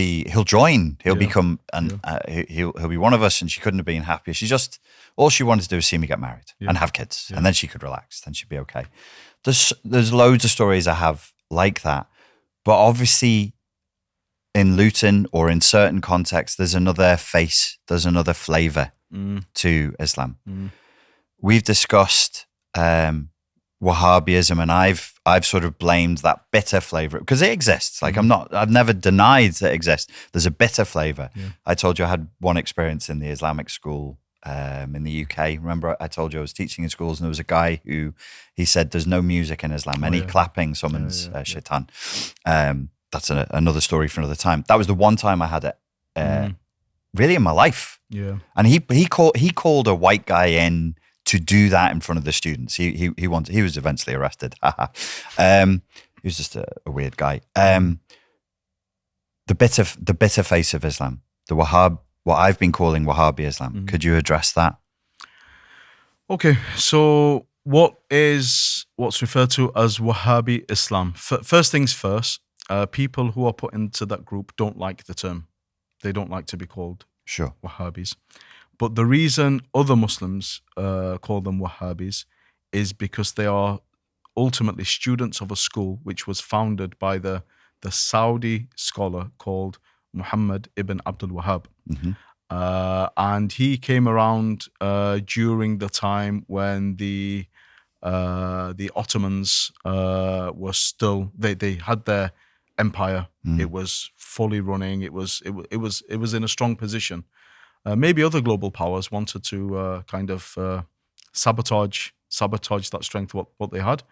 join, he'll become, and he'll be one of us." And she couldn't have been happier. All she wanted to do was see me get married and have kids, and then she could relax. Then she'd be okay. There's loads of stories I have like that, but obviously, in Luton or in certain contexts, there's another face, there's another flavor to Islam. We've discussed. Wahhabism, and I've sort of blamed that bitter flavor because it exists. Like I've never denied that it exists. There's a bitter flavor. I told you I had one experience in the Islamic school in the UK. Remember I told you I was teaching in schools and there was a guy who, he said there's no music in Islam. Any clapping summons shaitan. That's another story for another time. That was the one time I had really in my life. Yeah. And he called a white guy in to do that in front of the students. He was eventually arrested. He was just a weird guy. The bitter face of Islam, what I've been calling Wahhabi Islam. Could you address that? Okay, so what's referred to as Wahhabi Islam? First things first, people who are put into that group don't like the term. They don't like to be called Wahhabis. But the reason other Muslims call them Wahhabis is because they are ultimately students of a school which was founded by the Saudi scholar called Muhammad ibn Abdul Wahhab. And he came around during the time when the Ottomans were still, they had their empire. It was fully running. It was in a strong position. Maybe other global powers wanted to kind of sabotage that strength, what they had.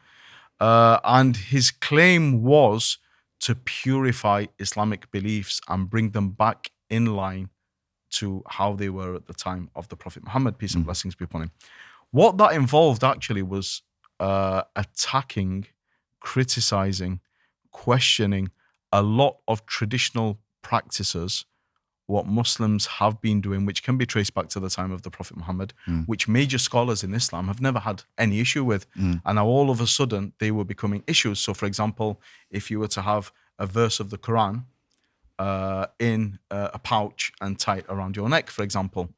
And his claim was to purify Islamic beliefs and bring them back in line to how they were at the time of the Prophet Muhammad, peace and blessings be upon him. What that involved actually was attacking, criticizing, questioning a lot of traditional practices, what Muslims have been doing, which can be traced back to the time of the Prophet Muhammad, which major scholars in Islam have never had any issue with. And now all of a sudden they were becoming issues. So for example, if you were to have a verse of the Quran in a pouch and tie it around your neck, for example,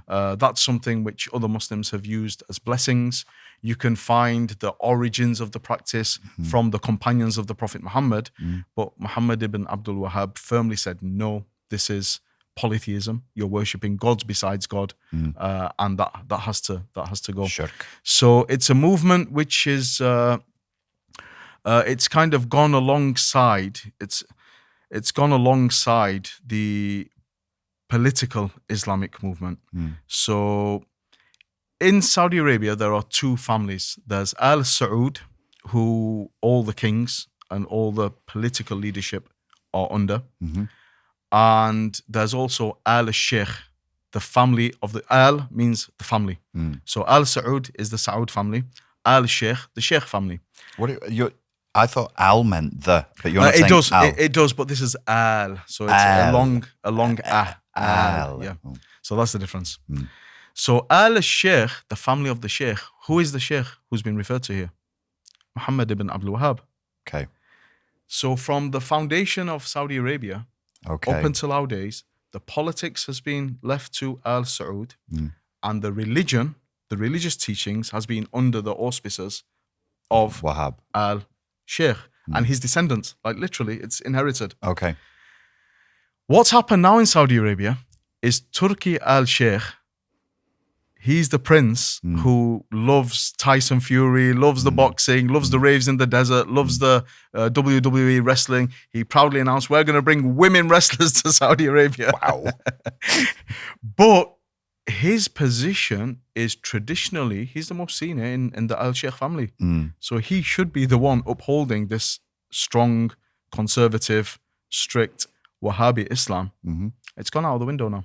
that's something which other Muslims have used as blessings. You can find the origins of the practice from the companions of the Prophet Muhammad, but Muhammad ibn Abdul Wahhab firmly said, no, this is polytheism. You're worshipping gods besides God, and that has to go. Shirk. So it's a movement which is it's kind of gone alongside. It's gone alongside the political Islamic movement. So in Saudi Arabia, there are two families. There's Al Saud, who all the kings and all the political leadership are under. And there's also Al Sheikh, the family of the Al means the family. So Al Saud is the Saud family. Al Sheikh, the Sheikh family. I thought Al meant the, but you're not saying Al. It does, but this is Al. So it's a long Al. Yeah. So that's the difference. So Al Sheikh, the family of the Sheikh, who is the Sheikh who's been referred to here? Muhammad ibn Abdul Wahhab. Okay. So from the foundation of Saudi Arabia, up until our days, the politics has been left to Al Saud, and the religion, the religious teachings has been under the auspices of Wahhab. Al Sheikh and his descendants. Like literally, it's inherited. Okay. What's happened now in Saudi Arabia is Turki Al Sheikh. He's the prince who loves Tyson Fury, loves the boxing, loves the raves in the desert, loves the WWE wrestling. He proudly announced, we're going to bring women wrestlers to Saudi Arabia. Wow. But his position is traditionally, he's the most senior in the Al Sheikh family. So he should be the one upholding this strong, conservative, strict Wahhabi Islam. It's gone out of the window now.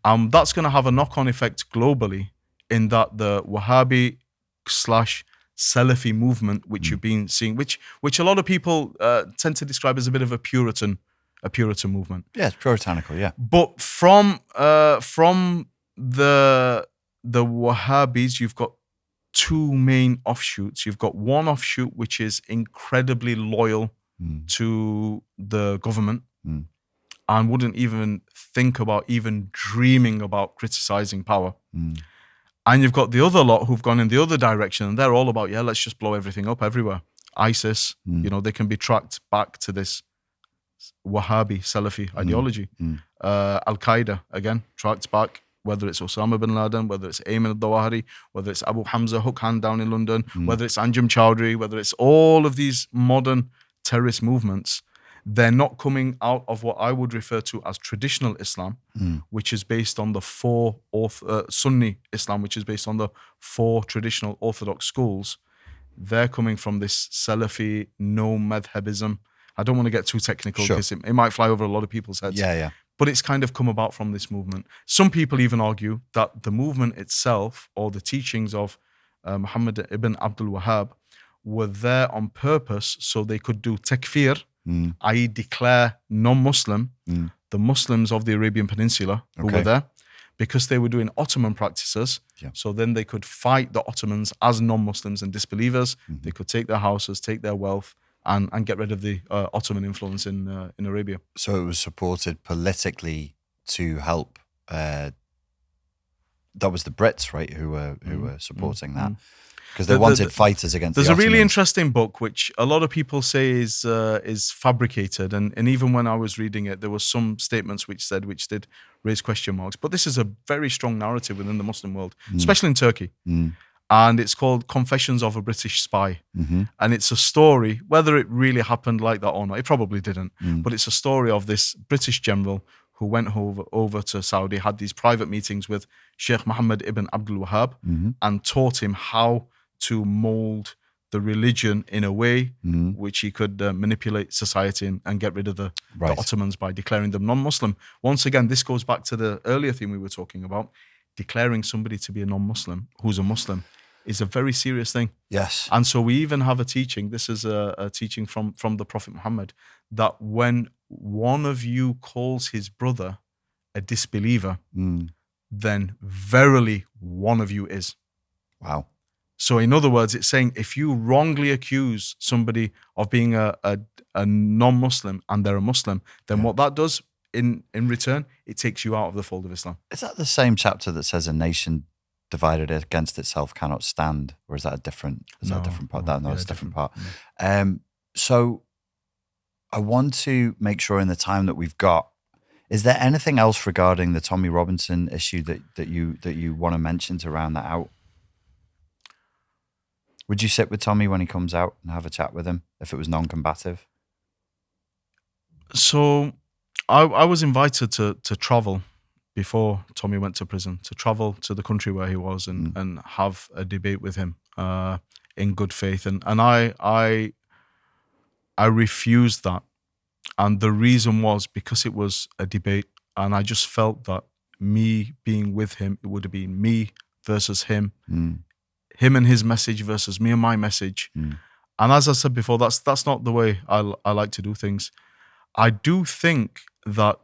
That's going to have a knock-on effect globally in that the Wahhabi / Salafi movement, which you've been seeing, which a lot of people tend to describe as a bit of a Puritan movement. Yeah, it's puritanical, yeah. But from the Wahhabis, you've got two main offshoots. You've got one offshoot which is incredibly loyal to the government and wouldn't even think about even dreaming about criticizing power. And you've got the other lot who've gone in the other direction, and they're all about, let's just blow everything up everywhere. ISIS, they can be tracked back to this Wahhabi Salafi ideology. Al-Qaeda, again, tracked back, whether it's Osama bin Laden, whether it's Ayman al-Zawahiri, whether it's Abu Hamza Hook Hand down in London, whether it's Anjem Chowdhury, whether it's all of these modern terrorist movements. They're not coming out of what I would refer to as traditional Islam, which is based on the four Sunni Islam, which is based on the four traditional Orthodox schools. They're coming from this Salafi, no madhabism. I don't want to get too technical because it might fly over a lot of people's heads. Yeah. but it's kind of come about from this movement. Some people even argue that the movement itself or the teachings of Muhammad ibn Abdul Wahhab were there on purpose so they could do takfir, i.e. declare non-Muslim, the Muslims of the Arabian Peninsula who were there, because they were doing Ottoman practices. So then they could fight the Ottomans as non-Muslims and disbelievers. They could take their houses, take their wealth, and get rid of the Ottoman influence in Arabia. So it was supported politically to help. That was the Brits, right, who were supporting that, because they wanted fighters against. There's the a really Ottomans. interesting book which a lot of people say is fabricated, and even when I was reading it, there were some statements which did raise question marks. But this is a very strong narrative within the Muslim world, especially in Turkey. And it's called Confessions of a British Spy. And it's a story, whether it really happened like that or not, it probably didn't, but it's a story of this British general who went over to Saudi, had these private meetings with Sheikh Muhammad ibn Abdul Wahhab, and taught him how to mold the religion in a way which he could manipulate society and get rid of the Ottomans by declaring them non-Muslim. Once again, this goes back to the earlier thing we were talking about. Declaring somebody to be a non-Muslim who's a Muslim is a very serious thing. Yes. And so we even have a teaching, this is a teaching from the Prophet Muhammad, that when one of you calls his brother a disbeliever, then verily one of you is. Wow. So in other words, it's saying if you wrongly accuse somebody of being a non-Muslim and they're a Muslim, then what that does in return, it takes you out of the fold of Islam. Is that the same chapter that says a nation divided against itself cannot stand, or is that a different? That a different part? No, it's a different part. So I want to make sure in the time that we've got, is there anything else regarding the Tommy Robinson issue that you want to mention to round that out? Would you sit with Tommy when he comes out and have a chat with him if it was non-combative? So I was invited to travel before Tommy went to prison, to travel to the country where he was and have a debate with him in good faith. And I refused that. And the reason was because it was a debate, and I just felt that me being with him, it would have been me versus him, him and his message versus me and my message. And as I said before, that's not the way I like to do things. I do think that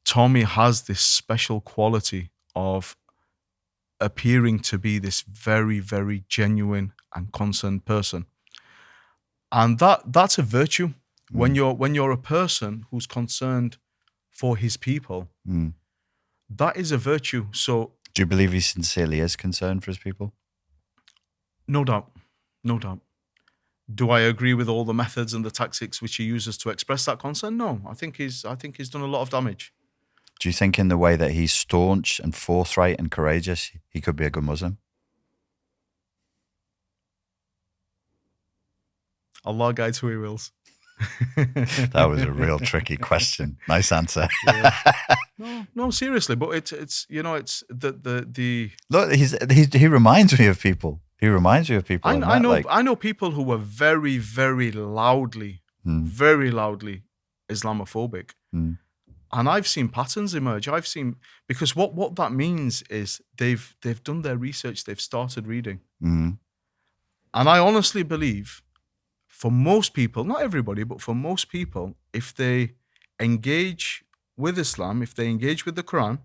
Tommy has this special quality of appearing to be this very, very genuine and concerned person. And that's a virtue. When you're a person who's concerned for his people, that is a virtue. So do you believe he sincerely is concerned for his people? No doubt. No doubt. Do I agree with all the methods and the tactics which he uses to express that concern? No. I think he's done a lot of damage. Do you think in the way that he's staunch and forthright and courageous, he could be a good Muslim? Allah guides who he wills. That was a real tricky question. Nice answer. No, seriously. But it's it's the look. He reminds me of people. He reminds me of people. I know people who were very, very loudly Islamophobic. And I've seen patterns emerge. Because what that means is they've done their research, they've started reading. And I honestly believe for most people, not everybody, but for most people, if they engage with Islam, if they engage with the Quran,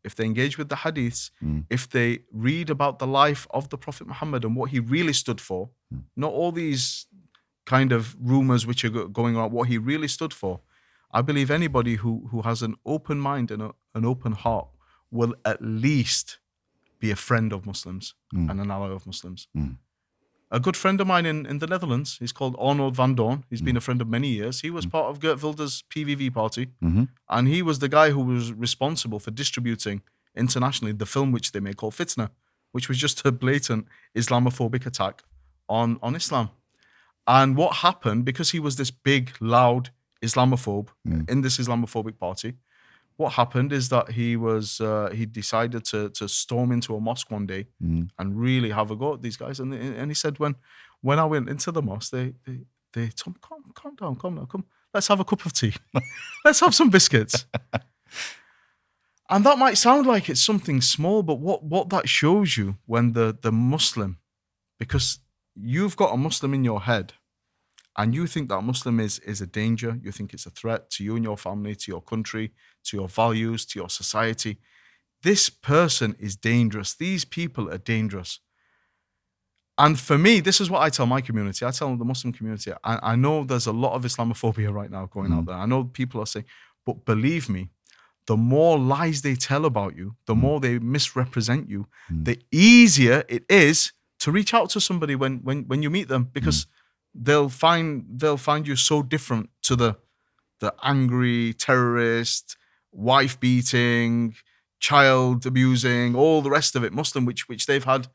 if they engage with the Hadiths, if they read about the life of the Prophet Muhammad and what he really stood for, not all these kind of rumors which are going on, what he really stood for, I believe anybody who has an open mind and an open heart will at least be a friend of Muslims and an ally of Muslims. A good friend of mine in the Netherlands, he's called Arnold van Doorn. He's been a friend of many years. He was part of Geert Wilders' PVV party. And he was the guy who was responsible for distributing internationally the film which they made called Fitna, which was just a blatant Islamophobic attack on Islam. And what happened, because he was this big, loud Islamophobe in this Islamophobic party, what happened is that he decided to storm into a mosque one day and really have a go at these guys. And he said, when I went into the mosque, they told me, calm down, come, let's have a cup of tea. Let's have some biscuits. And that might sound like it's something small, but what that shows you when the Muslim, because you've got a Muslim in your head and you think that Muslim is a danger, you think it's a threat to you and your family, to your country, to your values, to your society. This person is dangerous. These people are dangerous. And for me, this is what I tell my community. I tell the Muslim community, I know there's a lot of Islamophobia right now going out there. I know people are saying, but believe me, the more lies they tell about you, the more they misrepresent you, the easier it is to reach out to somebody when you meet them, because they'll find you so different to the angry terrorist, wife beating, child abusing, all the rest of it, Muslim, which they've had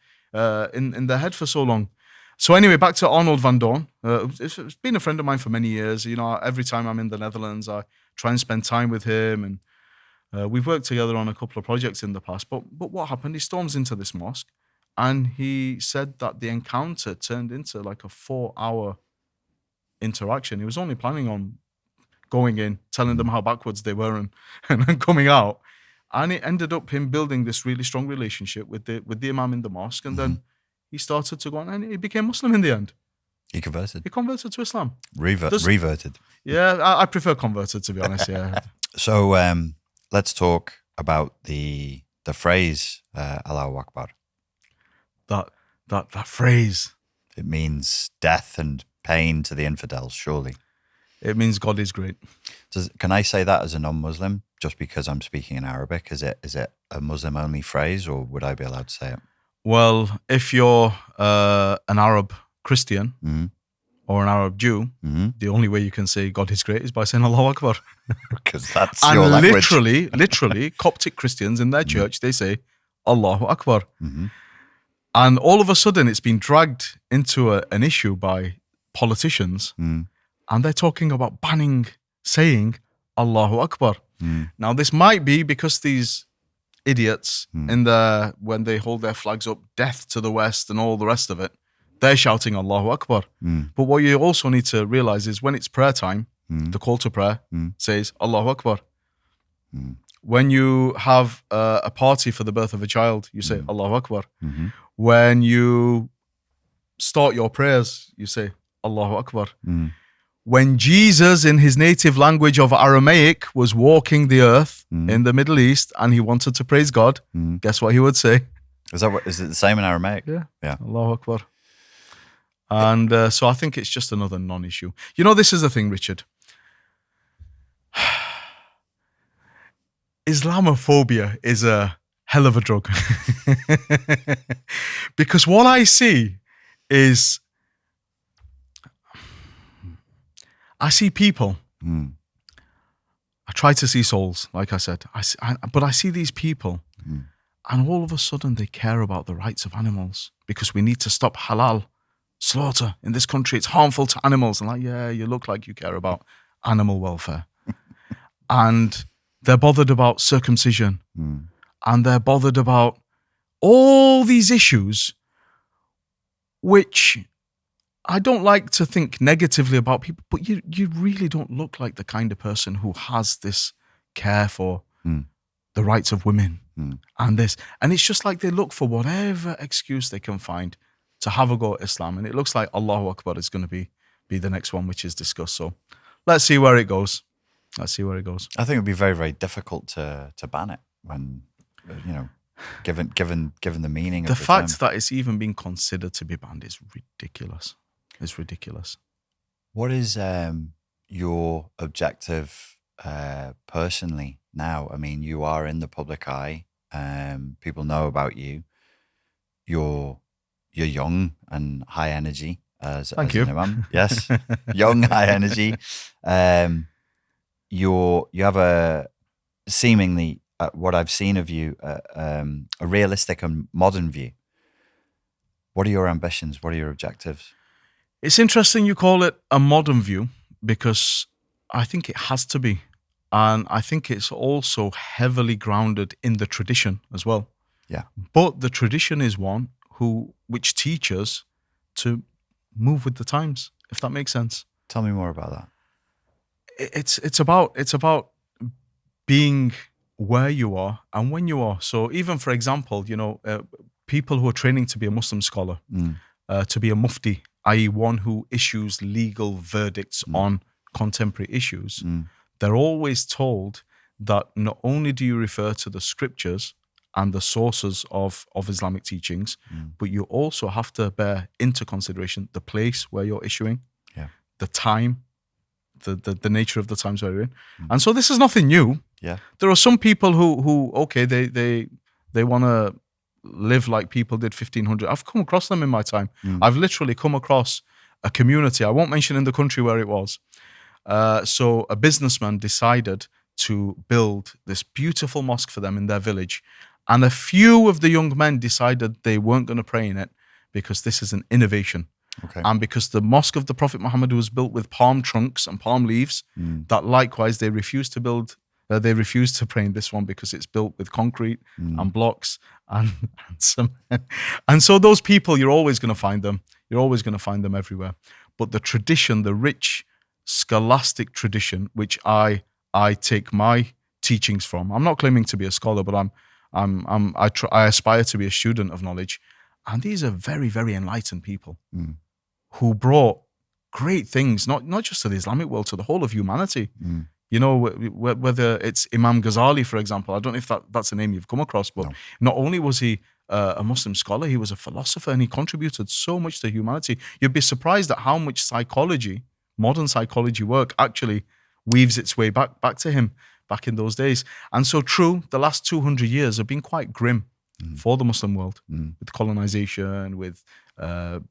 in their head for so long. So anyway, back to Arnold van Doorn. It's been a friend of mine for many years. You know, every time I'm in the Netherlands, I try and spend time with him, and we've worked together on a couple of projects in the past. But what happened? He storms into this mosque, and he said that the encounter turned into like a 4-hour interaction. He was only planning on going in, telling them how backwards they were, and then coming out. And it ended up him building this really strong relationship with the Imam in the mosque, and then he started to go on, and he became Muslim in the end. He converted. He converted to Islam. Reverted. Yeah, I prefer converted, to be honest. Yeah. So let's talk about the phrase Allahu Akbar. That phrase. It means death and pain to the infidels, surely. It means God is great. Can I say that as a non-Muslim, just because I'm speaking in Arabic? Is it a Muslim-only phrase, or would I be allowed to say it? Well, if you're an Arab Christian or an Arab Jew, the only way you can say God is great is by saying Allahu Akbar. Because that's your language. literally, Coptic Christians in their church, they say Allahu Akbar. And all of a sudden, it's been dragged into an issue by politicians, and they're talking about banning saying Allahu Akbar. Now, this might be because these idiots when they hold their flags up, death to the West and all the rest of it, they're shouting Allahu Akbar. But what you also need to realize is when it's prayer time, the call to prayer says Allahu Akbar. When you have a party for the birth of a child, you say Allahu Akbar. When you start your prayers, you say Allahu Akbar. When Jesus, in his native language of Aramaic, was walking the earth in the Middle East and he wanted to praise God, guess what he would say? Is it the same in Aramaic? Yeah. Allahu Akbar. And so I think it's just another non-issue. You know, this is the thing, Richard. Islamophobia is a hell of a drug. Because what I see is, I see people. I try to see souls, like I said. But I see these people, and all of a sudden they care about the rights of animals because we need to stop halal slaughter in this country. It's harmful to animals. And like, yeah, you look like you care about animal welfare. And they're bothered about circumcision. And they're bothered about all these issues, which I don't like to think negatively about people, but you really don't look like the kind of person who has this care for the rights of women and this. And it's just like they look for whatever excuse they can find to have a go at Islam. And it looks like Allahu Akbar is going to be the next one which is discussed. So let's see where it goes. I think it would be very, very difficult to ban it when, given the meaning of the fact term. that it's even being considered to be banned is ridiculous. It's ridiculous. What is your objective personally now? I mean, you are in the public eye. People know about you. You're young and high energy. Thank you. An imam. Yes, young, high energy. You have a seemingly, what I've seen of you, a realistic and modern view. What are your ambitions? What are your objectives? It's interesting you call it a modern view because I think it has to be. And I think it's also heavily grounded in the tradition as well. Yeah. But the tradition is one which teaches to move with the times, if that makes sense. Tell me more about that. It's about being where you are and when you are. So even, for example, people who are training to be a Muslim scholar, to be a mufti, i.e. one who issues legal verdicts on contemporary issues, they're always told that not only do you refer to the scriptures and the sources of Islamic teachings, but you also have to bear into consideration the place where you're issuing, the time, the nature of the times where you're in. And so this is nothing new. Yeah. There are some people who okay, they want to live like people did 1500. I've come across them in my time. I've literally come across a community. I won't mention in the country where it was. So a businessman decided to build this beautiful mosque for them in their village. And a few of the young men decided they weren't going to pray in it because this is an innovation. Okay. And because the mosque of the Prophet Muhammad was built with palm trunks and palm leaves, that likewise they refused to build. They refused to pray in this one because it's built with concrete and blocks and cement. And so those people, you're always going to find them. You're always going to find them everywhere. But the tradition, the rich scholastic tradition, which I take my teachings from. I'm not claiming to be a scholar, but I aspire to be a student of knowledge. And these are very, very enlightened people who brought great things, not just to the Islamic world, to the whole of humanity. Whether it's Imam Ghazali, for example, I don't know if that's a name you've come across, but not only was he a Muslim scholar, he was a philosopher, and he contributed so much to humanity. You'd be surprised at how much psychology, modern psychology work, actually weaves its way back to him back in those days. And so true, the last 200 years have been quite grim for the Muslim world, with colonization, with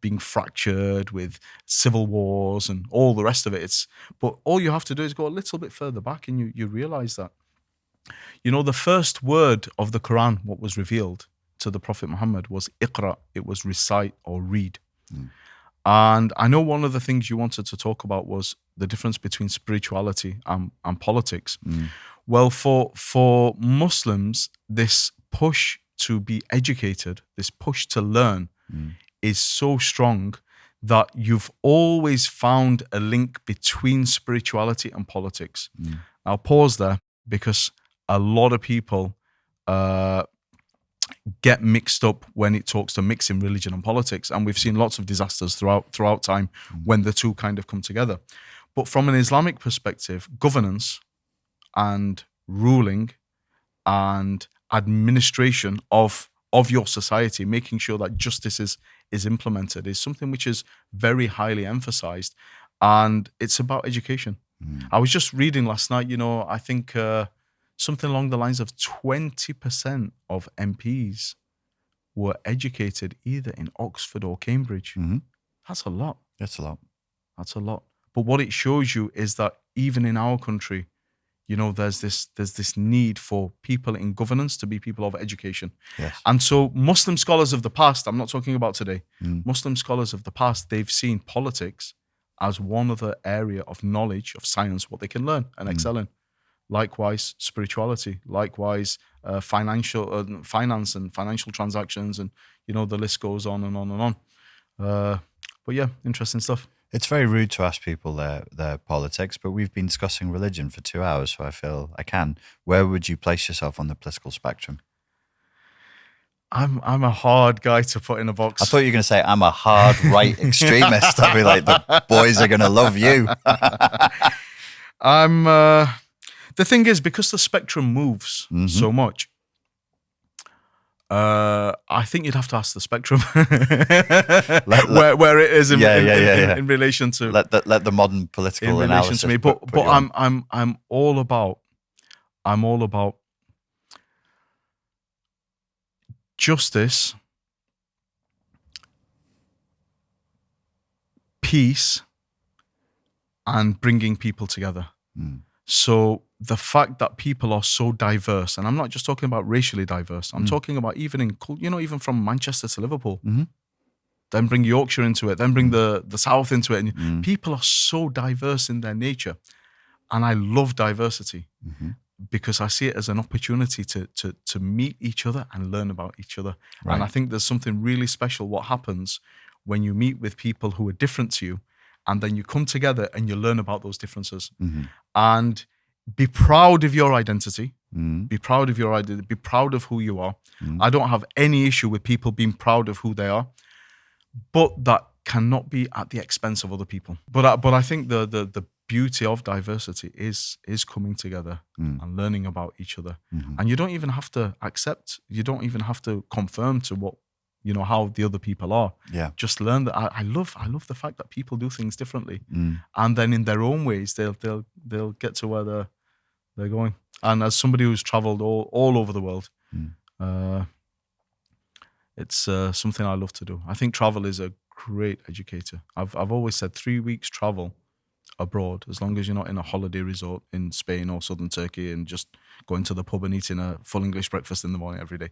being fractured, with civil wars and all the rest of it. But all you have to do is go a little bit further back and you realize that. The first word of the Quran, what was revealed to the Prophet Muhammad, was Iqra. It was recite or read. And I know one of the things you wanted to talk about was the difference between spirituality and politics. Well, for Muslims, this push to be educated, this push to learn is so strong that you've always found a link between spirituality and politics. I'll pause there because a lot of people get mixed up when it talks to mixing religion and politics. And we've seen lots of disasters throughout time when the two kind of come together. But from an Islamic perspective, governance and ruling and administration of your society, making sure that justice is implemented, is something which is very highly emphasized. And it's about education. I was just reading last night, I think something along the lines of 20% of MPs were educated either in Oxford or Cambridge. That's a lot. That's a lot. That's a lot. But what it shows you is that even in our country, there's this need for people in governance to be people of education. Yes. And so Muslim scholars of the past, I'm not talking about today, Muslim scholars of the past, they've seen politics as one other area of knowledge, of science, what they can learn and excel in. Likewise, spirituality, likewise, finance and financial transactions, and the list goes on and on and on. But yeah, interesting stuff. It's very rude to ask people their politics, but we've been discussing religion for 2 hours, so I feel I can. Where would you place yourself on the political spectrum? I'm a hard guy to put in a box. I thought you were going to say I'm a hard right extremist. I'd be like, the boys are going to love you. The thing is, because the spectrum moves so much, I think you'd have to ask the spectrum where it is in relation to let the modern political in relation to me. But I'm all about justice, peace, and bringing people together. So the fact that people are so diverse, and I'm not just talking about racially diverse, I'm talking about even even from Manchester to Liverpool, then bring Yorkshire into it, then bring the South into it. And people are so diverse in their nature. And I love diversity because I see it as an opportunity to meet each other and learn about each other. Right. And I think there's something really special what happens when you meet with people who are different to you, and then you come together and you learn about those differences. And be proud of your identity. Mm. Be proud of your identity. Be proud of who you are. Mm. I don't have any issue with people being proud of who they are, but that cannot be at the expense of other people. But I think the beauty of diversity is coming together and learning about each other. Mm-hmm. And you don't even have to accept. You don't even have to conform to what, you know, how the other people are. Yeah. Just learn that. I love the fact that people do things differently, and then in their own ways they'll get to where they're going. And as somebody who's travelled all over the world, it's something I love to do. I think travel is a great educator. I've always said 3 weeks travel abroad, as long as you're not in a holiday resort in Spain or southern Turkey and just going to the pub and eating a full English breakfast in the morning every day.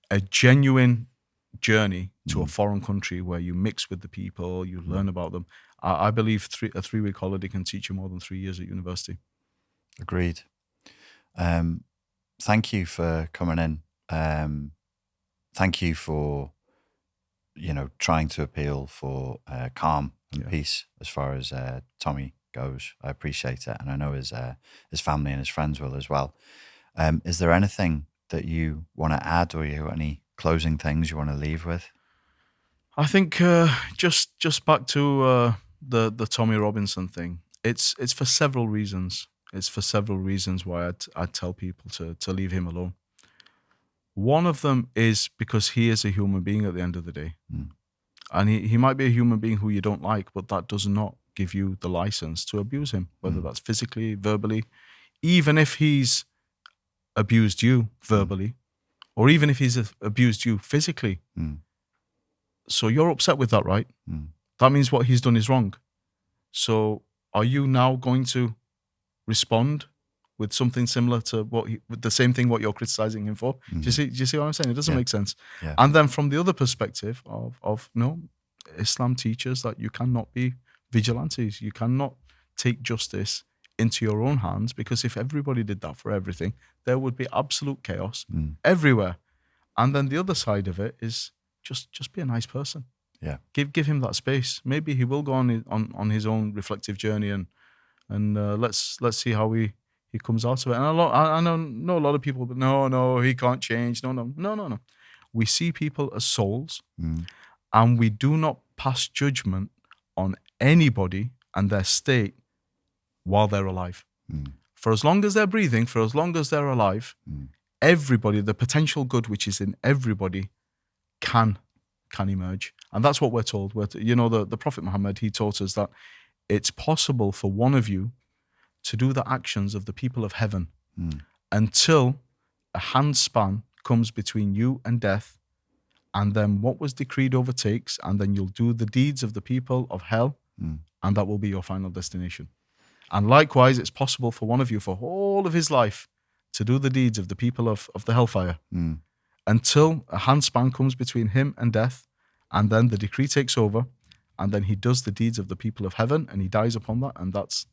A genuine journey to a foreign country where you mix with the people, you learn about them. I believe a 3 week holiday can teach you more than 3 years at university. Agreed. Thank you for coming in. Thank you for, you know, trying to appeal for calm and peace as far as Tommy goes. I appreciate it, and I know his family and his friends will as well. Is there anything that you want to add, or you have any closing things you want to leave with? I think just back to the Tommy Robinson thing. It's for several reasons. It's for several reasons why I'd tell people to leave him alone. One of them is because he is a human being at the end of the day. And he might be a human being who you don't like, but that does not give you the license to abuse him, whether that's physically, verbally, even if he's abused you verbally, or even if he's abused you physically. So you're upset with that, right? That means what he's done is wrong. So are you now going to respond with something similar to with the same thing what you're criticizing him for? Do you see what I'm saying? It doesn't make sense. Yeah. And then from the other perspective of no, Islam teaches that you cannot be vigilantes. You cannot take justice into your own hands, because if everybody did that for everything, there would be absolute chaos everywhere. And then the other side of it is just be a nice person. Yeah. Give him that space. Maybe he will go on his own reflective journey, and let's see how he comes out of it. And I know a lot of people, but no, he can't change. No. We see people as souls, and we do not pass judgment on anybody and their state while they're alive. For as long as they're breathing, for as long as they're alive, everybody, the potential good which is in everybody can emerge. And that's what we're told. The Prophet Muhammad, he taught us that it's possible for one of you to do the actions of the people of heaven until a handspan comes between you and death, and then what was decreed overtakes, and then you'll do the deeds of the people of hell, and that will be your final destination. And likewise, it's possible for one of you for all of his life to do the deeds of the people of the hellfire until a handspan comes between him and death, and then the decree takes over, and then he does the deeds of the people of heaven, and he dies upon that, and that's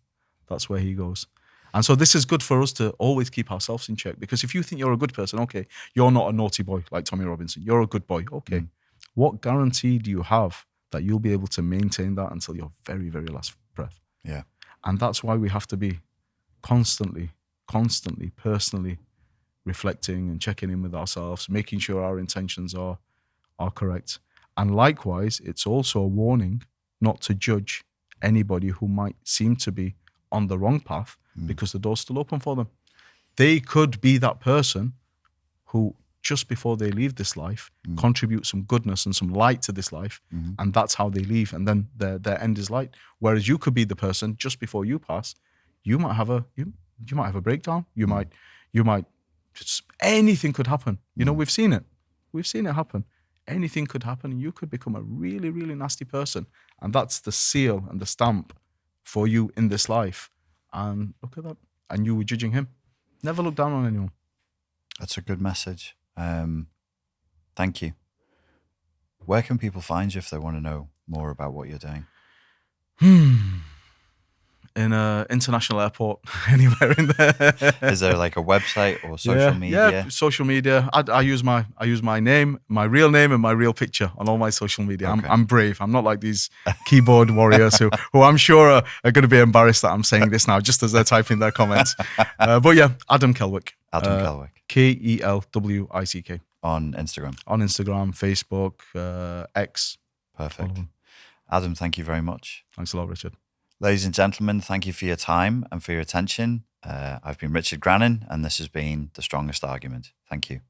where he goes. And so this is good for us to always keep ourselves in check, because if you think you're a good person, okay, you're not a naughty boy like Tommy Robinson, you're a good boy, okay. What guarantee do you have that you'll be able to maintain that until your very, very last breath? Yeah. And that's why we have to be constantly, personally reflecting and checking in with ourselves, making sure our intentions are correct. And likewise, it's also a warning not to judge anybody who might seem to be on the wrong path, because the door's still open for them. They could be that person who, just before they leave this life, contribute some goodness and some light to this life, and that's how they leave, and then their end is light. Whereas you could be the person just before you pass, you might have a breakdown. You might just, anything could happen. We've seen it happen. Anything could happen, and you could become a really, really nasty person, and that's the seal and the stamp for you in this life. And look at that, and you were judging him. Never look down on anyone. That's a good message. Thank you. Where can people find you if they want to know more about what you're doing? in an international airport, anywhere in there. Is there like a website or social media? Yeah, social media. I use my name, my real name, and my real picture on all my social media. Okay. I'm brave. I'm not like these keyboard warriors who I'm sure are going to be embarrassed that I'm saying this now, just as they're typing their comments. But yeah, Adam Kelwick. Adam Kelwick. Kelwick. On Instagram. On Instagram, Facebook, X. Perfect. Adam, thank you very much. Thanks a lot, Richard. Ladies and gentlemen, thank you for your time and for your attention. I've been Richard Grannon, and this has been The Strongest Argument. Thank you.